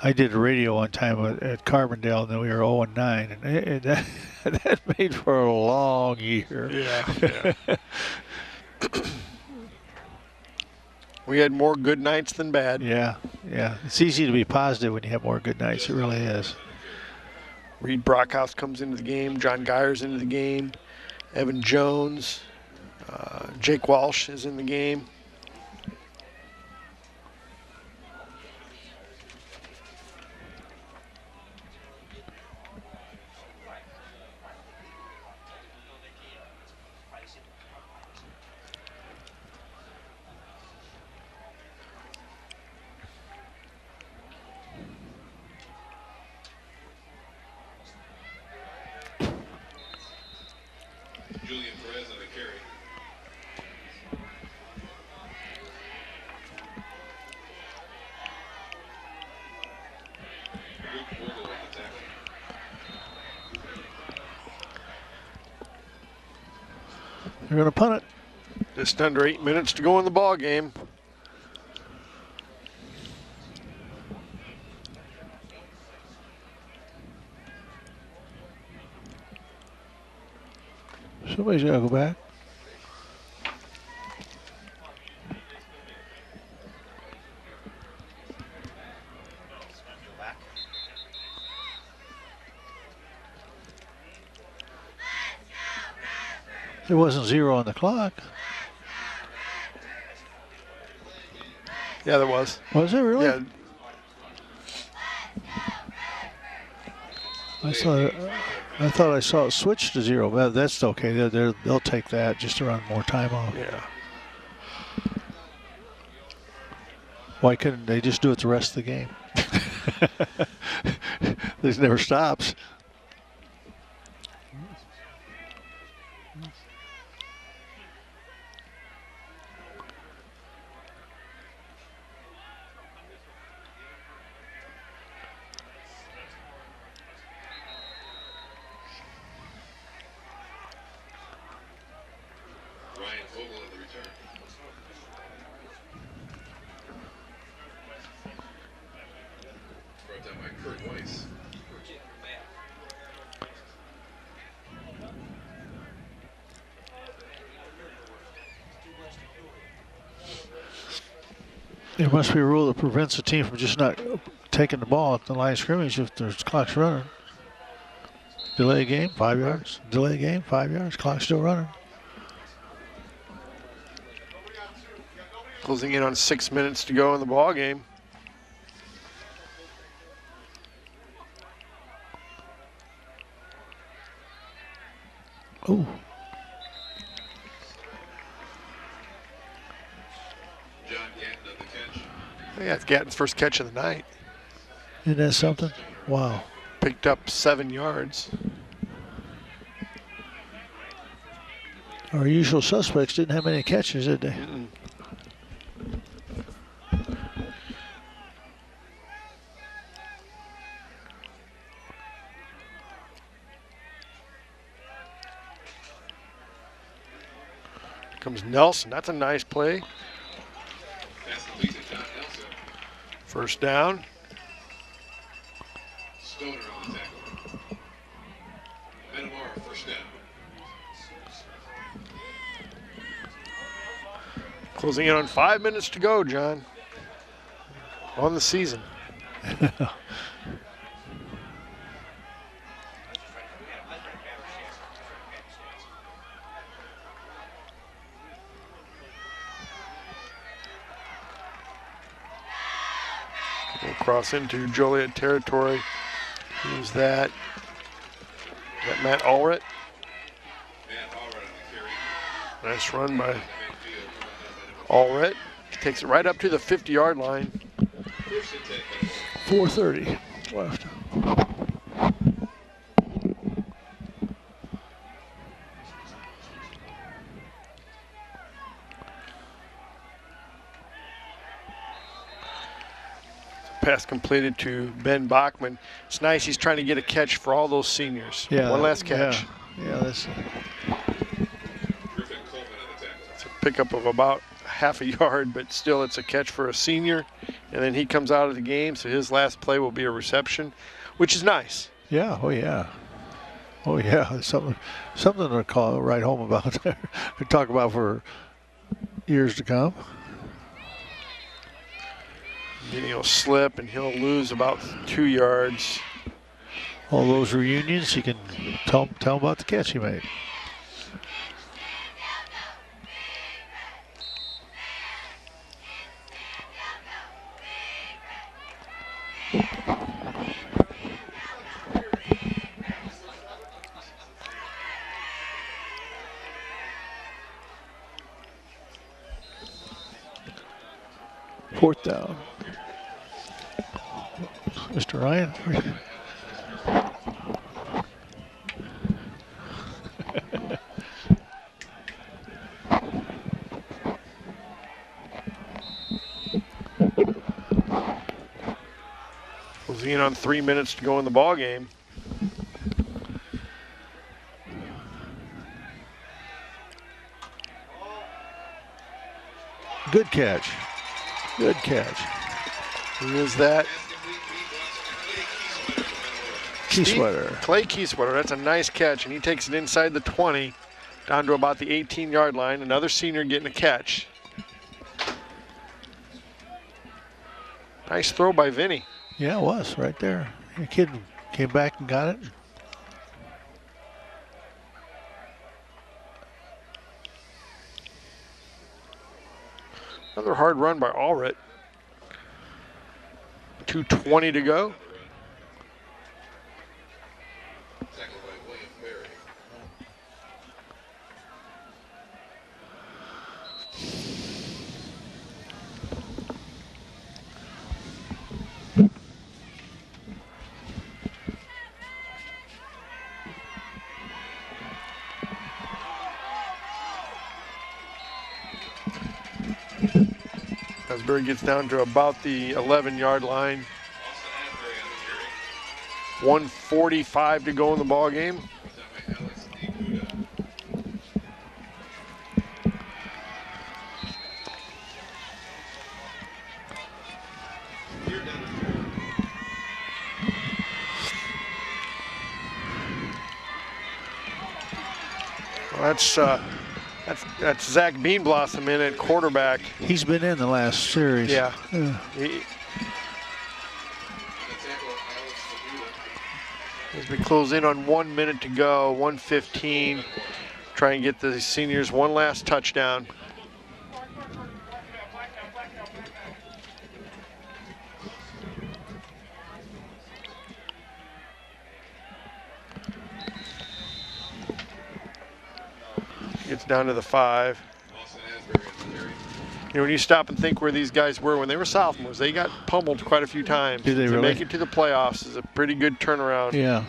I did a radio one time at Carbondale, and then we were 0-9, and that made for a long year. Yeah. We had more good nights than bad. Yeah, yeah. It's easy to be positive when you have more good nights. It really is. Reed Brockhouse comes into the game. John Geyer's into the game. Evan Jones. Jake Walsh is in the game. Julian Perez on the carry. Luke Vogel on the tackle. They're going to punt it. Just under 8 minutes to go in the ball game. Somebody's got to go back. There wasn't 0 on the clock. Yeah, there was. Was there really? Yeah. I thought I saw it switch to 0, but that's okay. They'll take that just to run more time off. Yeah. Why couldn't they just do it the rest of the game? This never stops. Ryan Vogel at the return. Brought down by Kurt Weiss. There must be a rule that prevents a team from just not taking the ball at the line of scrimmage if there's clock's running. Delay game, 5 yards. Delay game, 5 yards. Clock's still running. Closing in on 6 minutes to go in the ball game. Oh, John Gatton on the catch. Yeah, it's Gatton's first catch of the night. isn't that something? Wow. Picked up 7 yards. Our usual suspects didn't have many catches, did they? Comes Nelson. That's a nice play. Pass complete to John Nelson. First down. Stoner on the tackle. Metamora first down. Closing in on 5 minutes to go, John. On the season. We'll cross into Joliet territory. Who's that? Is that Matt Allred? Matt Allred on the carry. Nice run by Allred. Takes it right up to the 50-yard line. First and 10. 4:30 left. Pass completed to Ben Bachman. It's nice he's trying to get a catch for all those seniors. Yeah. One last catch. Yeah, that's Griffin Coleman on the tackle. It's a pickup of about half a yard, but still it's a catch for a senior. And then he comes out of the game, so his last play will be a reception, which is nice. yeah. Oh yeah. Oh yeah. Something to write home about there. To talk about for years to come. Then he'll slip and he'll lose about 2 yards. All those reunions, you can tell him about the catch he made. Fourth down. Mr. Ryan. Closing in on 3 minutes to go in the ball game. Good catch. Good catch. Who is that? Keysweater. Clay Keysweater. That's a nice catch, and he takes it inside the 20 down to about the 18-yard line. Another senior getting a catch. Nice throw by Vinny. Yeah, it was right there. The kid came back and got it. Another hard run by Allred. 2:20 to go. Tackled by William Berry. Asbury gets down to about the 11-yard line. 1:45 to go in the ball game. Well, that's Zach Beanblossom in at quarterback. He's been in the last series. Yeah. As we close in on 1 minute to go, 1:15. Try and get the seniors one last touchdown. Gets down to the 5. You know, when you stop and think where these guys were when they were sophomores, they got pummeled quite a few times. Did they to really? Make it to the playoffs is a pretty good turnaround. Yeah.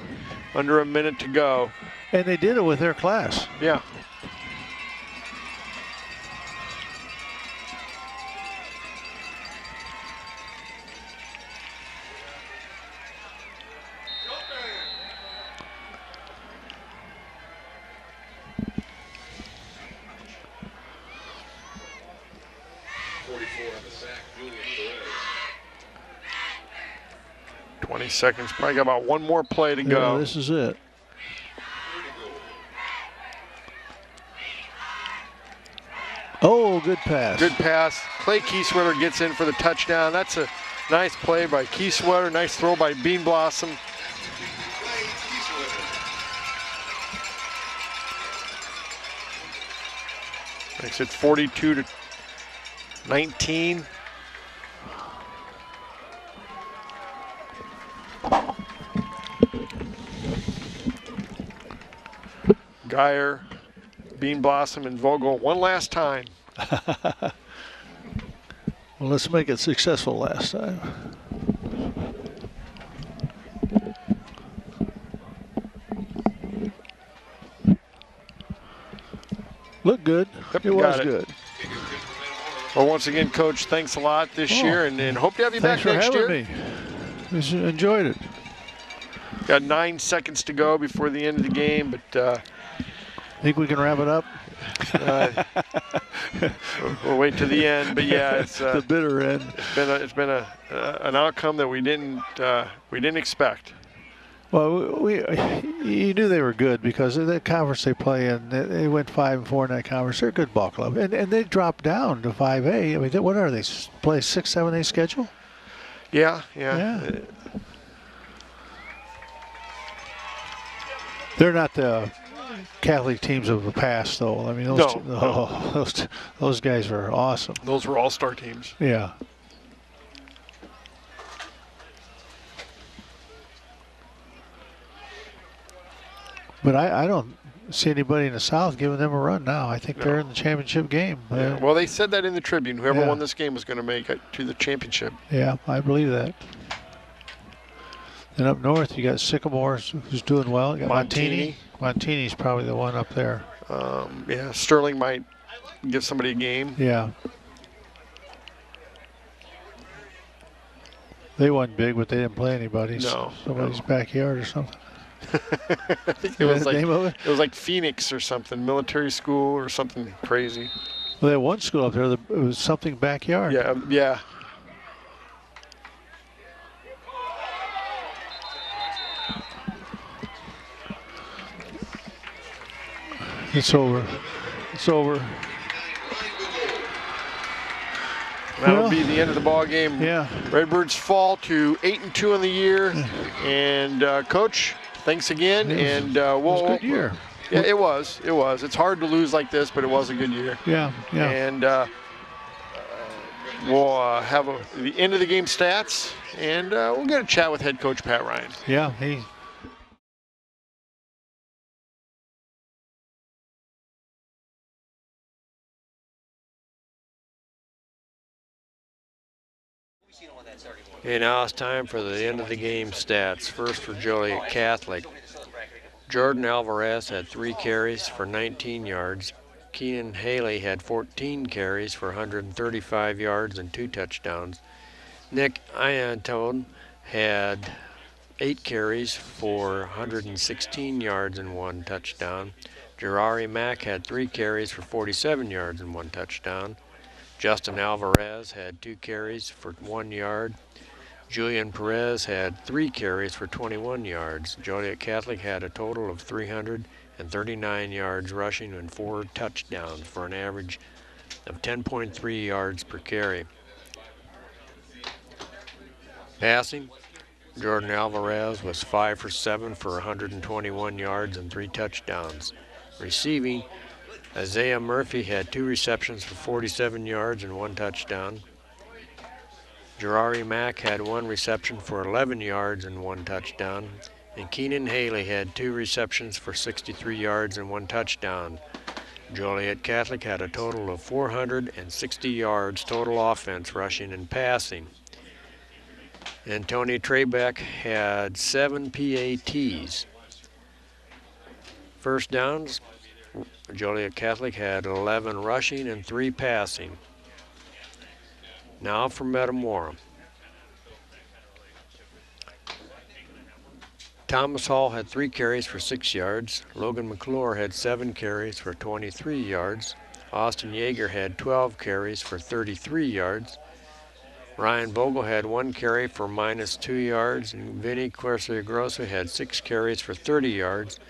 Under a minute to go. And they did it with their class. Yeah. Seconds. Probably got about one more play to go. Yeah, this is it. Oh, good pass. Good pass. Clay Keysweater gets in for the touchdown. That's a nice play by Keysweater. Nice throw by Beanblossom. Makes it 42-19. Geyer, Beanblossom, and Vogel one last time. Well, let's make it successful last time. Looked good. Yep, It was good. Well, once again, Coach, thanks a lot this year, and hope to have you back next year. Thanks for having me. Enjoyed it. Got 9 seconds to go before the end of the game, but think we can wrap it up? We'll wait to the end, but yeah, it's the bitter end. It's been an outcome that we didn't expect. Well, you knew they were good because of that conference they play in. They went 5-4 in that conference. They're a good ball club, and they dropped down to 5A. I mean, what are they play 6-7A schedule? Yeah. They're not the Catholic teams of the past, though. I mean, those guys are awesome. Those were all-star teams. Yeah. But I don't see anybody in the South giving them a run now. I think they're in the championship game. Yeah. Well, they said that in the Tribune. Whoever won this game was going to make it to the championship. Yeah, I believe that. And up north, you got Sycamore, who's doing well. You got Montini. Montini's probably the one up there. Yeah, Sterling might give somebody a game. Yeah. They won big, but they didn't play anybody. No. Somebody's backyard or something. I think it was like Phoenix or something, military school or something crazy. Well, they had one school up there that it was something backyard. Yeah. It's over. It's over. That'll be the end of the ball game. Yeah. Redbirds fall to 8-2 in the year. And Coach, thanks again. It was a good year. Yeah, it was. It's hard to lose like this, but it was a good year. Yeah. And we'll have the end of the game stats, and we'll get a chat with head coach Pat Ryan. Yeah, Okay, now it's time for the end of the game stats. First for Joliet Catholic. Jordan Alvarez had 3 carries for 19 yards. Keenan Haley had 14 carries for 135 yards and 2 touchdowns. Nick Iantone had 8 carries for 116 yards and 1 touchdown. Gerari Mack had 3 carries for 47 yards and 1 touchdown. Justin Alvarez had 2 carries for 1 yard. Julian Perez had 3 carries for 21 yards. Joliet Catholic had a total of 339 yards rushing and 4 touchdowns for an average of 10.3 yards per carry. Passing, Jordan Alvarez was 5 for 7 for 121 yards and 3 touchdowns. Receiving, Isaiah Murphy had 2 receptions for 47 yards and 1 touchdown. Gerari Mack had 1 reception for 11 yards and 1 touchdown. And Keenan Haley had 2 receptions for 63 yards and 1 touchdown. Joliet Catholic had a total of 460 yards total offense, rushing and passing. And Tony Trebeck had 7 PATs. First downs, Joliet Catholic had 11 rushing and 3 passing. Now for Metamora. Thomas Hall had 3 carries for 6 yards. Logan McClure had 7 carries for 23 yards. Austin Yeager had 12 carries for 33 yards. Ryan Vogel had 1 carry for -2 yards. And Vinny Quercia-Grosso had 6 carries for 30 yards.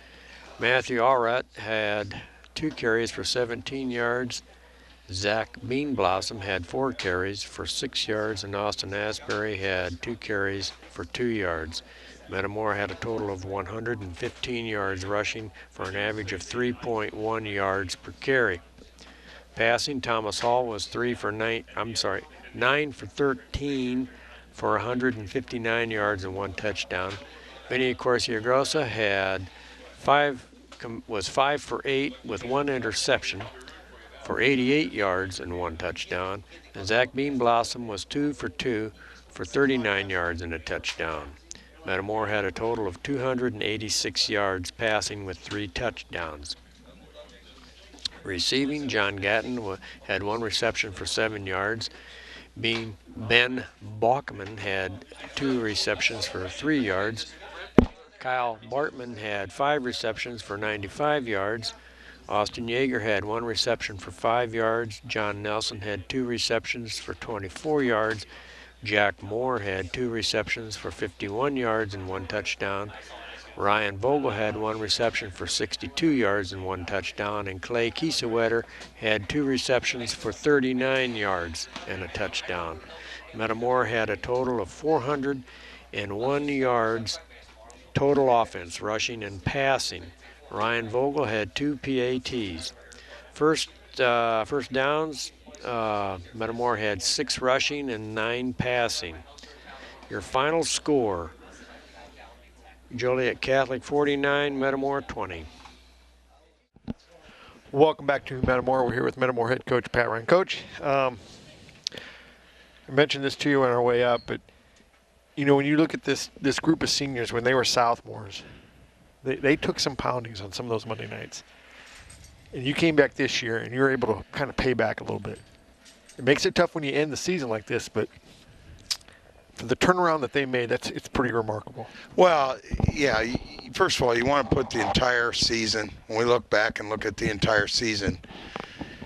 Matthew Allrat had 2 carries for 17 yards. Zach Beanblossom had 4 carries for 6 yards, and Austin Asbury had 2 carries for 2 yards. Metamora had a total of 115 yards rushing for an average of 3.1 yards per carry. Passing, Thomas Hall was 9 for 13 for 159 yards and 1 touchdown. Vinny Quercia-Grosso had 5 for 8 with 1 interception for 88 yards and 1 touchdown. And Zach Beanblossom was 2 for 2 for 39 yards and a touchdown. Metamora had a total of 286 yards passing with 3 touchdowns. Receiving, John Gatton had 1 reception for 7 yards. Ben Bachman had 2 receptions for 3 yards. Kyle Bartman had 5 receptions for 95 yards. Austin Yeager had 1 reception for 5 yards. John Nelson had 2 receptions for 24 yards. Jack Moore had 2 receptions for 51 yards and 1 touchdown. Ryan Vogel had 1 reception for 62 yards and 1 touchdown. And Clay Kiesewetter had 2 receptions for 39 yards and a touchdown. Metamora had a total of 401 yards total offense, rushing and passing. Ryan Vogel had 2 PATs. First downs, Metamora had 6 rushing and 9 passing. Your final score, Joliet Catholic 49, Metamora 20. Welcome back to Metamora. We're here with Metamora head coach Pat Ryan. Coach, I mentioned this to you on our way up, but you know, when you look at this group of seniors when they were sophomores, they took some poundings on some of those Monday nights. And you came back this year and you're able to kind of pay back a little bit. It makes it tough when you end the season like this, but for the turnaround that they made, it's pretty remarkable. Well, yeah, first of all, you want to put the entire season, when we look back and look at the entire season,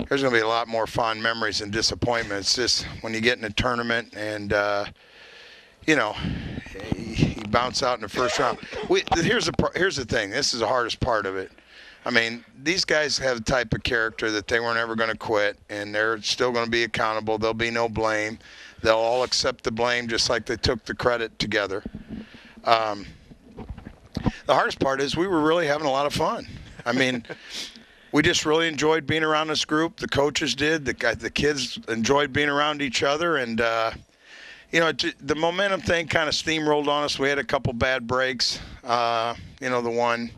there's going to be a lot more fond memories and disappointments just when you get in a tournament and, you know, you bounce out in the first round. Here's the thing. This is the hardest part of it. I mean, these guys have a type of character that they weren't ever going to quit, and they're still going to be accountable. There'll be no blame. They'll all accept the blame just like they took the credit together. The hardest part is we were really having a lot of fun. I mean, we just really enjoyed being around this group. The coaches did. The kids enjoyed being around each other. And, you know, the momentum thing kind of steamrolled on us. We had a couple bad breaks, you know, the one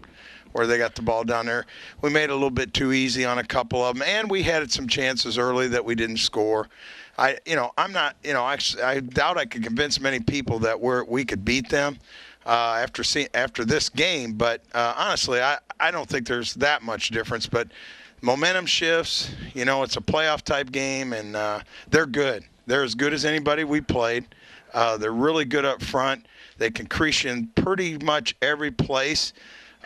where they got the ball down there. We made it a little bit too easy on a couple of them, and we had some chances early that we didn't score. I doubt I could convince many people that we could beat them after this game. But honestly, I don't think there's that much difference. But momentum shifts. You know, it's a playoff type game, and they're good. They're as good as anybody we played. They're really good up front. They can crease in pretty much every place.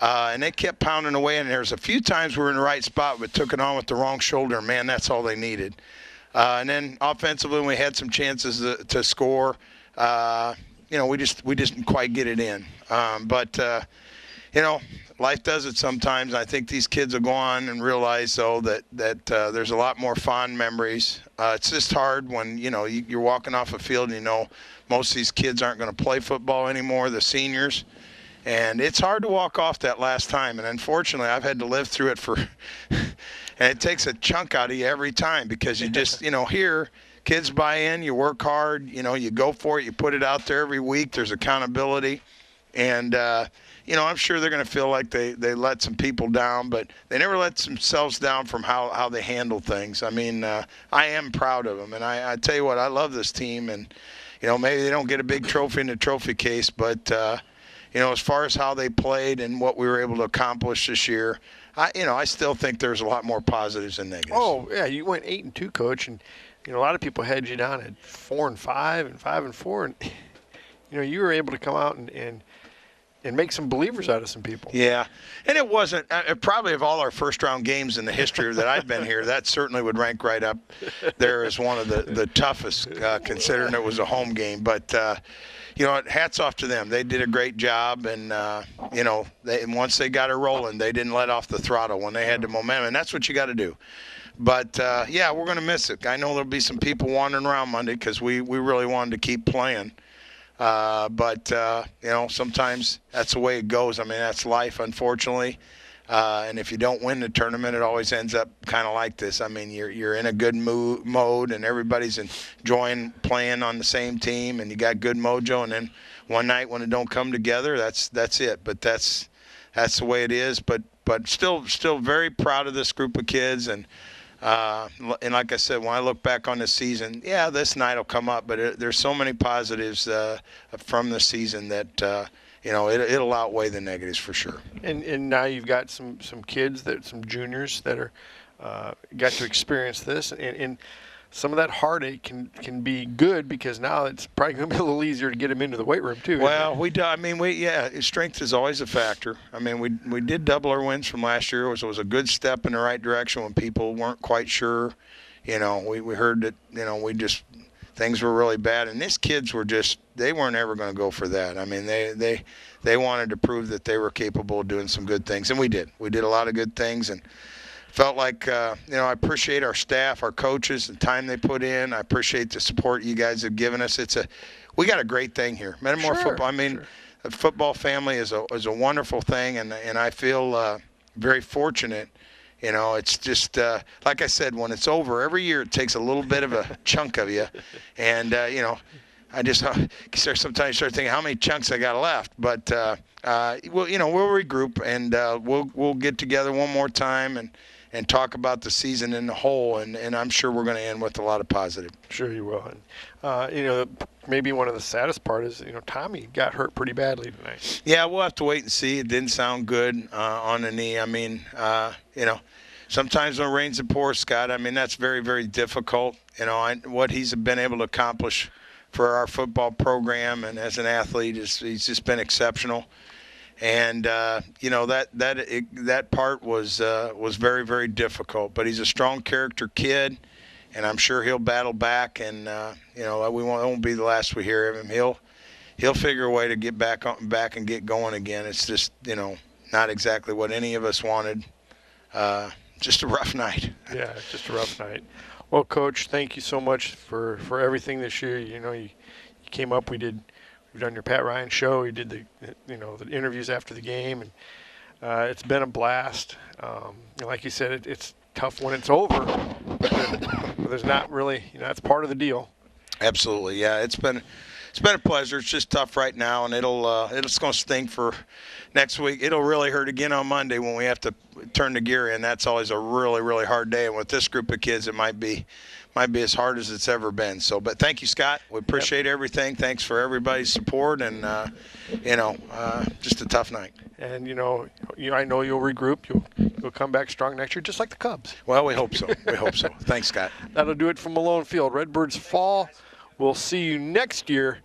And they kept pounding away, and there's a few times we were in the right spot but took it on with the wrong shoulder. Man, that's all they needed. And then offensively, when we had some chances to score, you know, we just didn't quite get it in. But you know, life does it sometimes. I think these kids will go on and realize, though, that there's a lot more fond memories. It's just hard when, you know, you're walking off a field and you know most of these kids aren't going to play football anymore, the seniors. And it's hard to walk off that last time. And unfortunately, I've had to live through it and it takes a chunk out of you every time because you just, you know, here, kids buy in, you work hard, you know, you go for it, you put it out there every week, there's accountability. And, you know, I'm sure they're going to feel like they let some people down, but they never let themselves down from how they handle things. I mean, I am proud of them. And I tell you what, I love this team. And, you know, maybe they don't get a big trophy in the trophy case, but, you know, as far as how they played and what we were able to accomplish this year, I still think there's a lot more positives than negatives. Oh, yeah, you went 8-2, Coach, and you know a lot of people had you down at 4-5 and 5-4, and you know you were able to come out and make some believers out of some people. Yeah, and it wasn't probably of all our first-round games in the history that I've been here, that certainly would rank right up there as one of the toughest, considering it was a home game, but. You know, hats off to them. They did a great job, and you know, once they got it rolling, they didn't let off the throttle when they had the momentum, and that's what you got to do. But yeah, we're going to miss it. I know there'll be some people wandering around Monday because we really wanted to keep playing. But you know, sometimes that's the way it goes. I mean, that's life, unfortunately. And if you don't win the tournament, it always ends up kind of like this. I mean, you're in a good mode, and everybody's enjoying playing on the same team, and you got good mojo. And then one night when it don't come together, that's it. But that's the way it is. But still very proud of this group of kids. And like I said, when I look back on this season, yeah, this night will come up. But there's so many positives from the season that. You know, it'll outweigh the negatives for sure. And now you've got some kids, some juniors that are got to experience this, and some of that heartache can be good because now it's probably going to be a little easier to get them into the weight room too. Well, strength is always a factor. I mean, we did double our wins from last year. It was a good step in the right direction when people weren't quite sure. You know, we heard that, you know, things were really bad, and these kids they weren't ever going to go for that. I mean, they wanted to prove that they were capable of doing some good things, and we did. We did a lot of good things, and felt like, I appreciate our staff, our coaches, the time they put in. I appreciate the support you guys have given us. We got a great thing here. Metamora football. I mean, the football family is a wonderful thing, and I feel very fortunate. It's just like I said, when it's over, every year it takes a little bit of a chunk of you, and I just sometimes you start thinking how many chunks I got left. But we'll regroup and we'll get together one more time and talk about the season in the whole, and I'm sure we're going to end with a lot of positive. Sure you will. And, maybe one of the saddest part is, Tommy got hurt pretty badly tonight. Yeah, we'll have to wait and see. It didn't sound good on the knee. I mean, sometimes when it rains it pours, Scott. I mean, that's very, very difficult. What he's been able to accomplish for our football program and as an athlete, he's just been exceptional. And that part was very, very difficult. But he's a strong character kid, and I'm sure he'll battle back. And it won't be the last we hear of him. He'll figure a way to get back and get going again. It's just not exactly what any of us wanted. Just a rough night. Yeah, just a rough night. Well, Coach, thank you so much for everything this year. You came up. We've done your Pat Ryan show. You did the interviews after the game, and it's been a blast. Like you said, it's tough when it's over, but there's not really, that's part of the deal. Absolutely, yeah. It's been a pleasure. It's just tough right now, and it's going to sting for next week. It'll really hurt again on Monday when we have to turn the gear in. That's always a really, really hard day, and with this group of kids, it might be as hard as it's ever been. So, but thank you, Scott. We appreciate everything. Thanks for everybody's support, and just a tough night. And I know you'll regroup. You'll come back strong next year, just like the Cubs. Well, we hope so. Thanks, Scott. That'll do it from Malone Field. Redbirds fall. We'll see you next year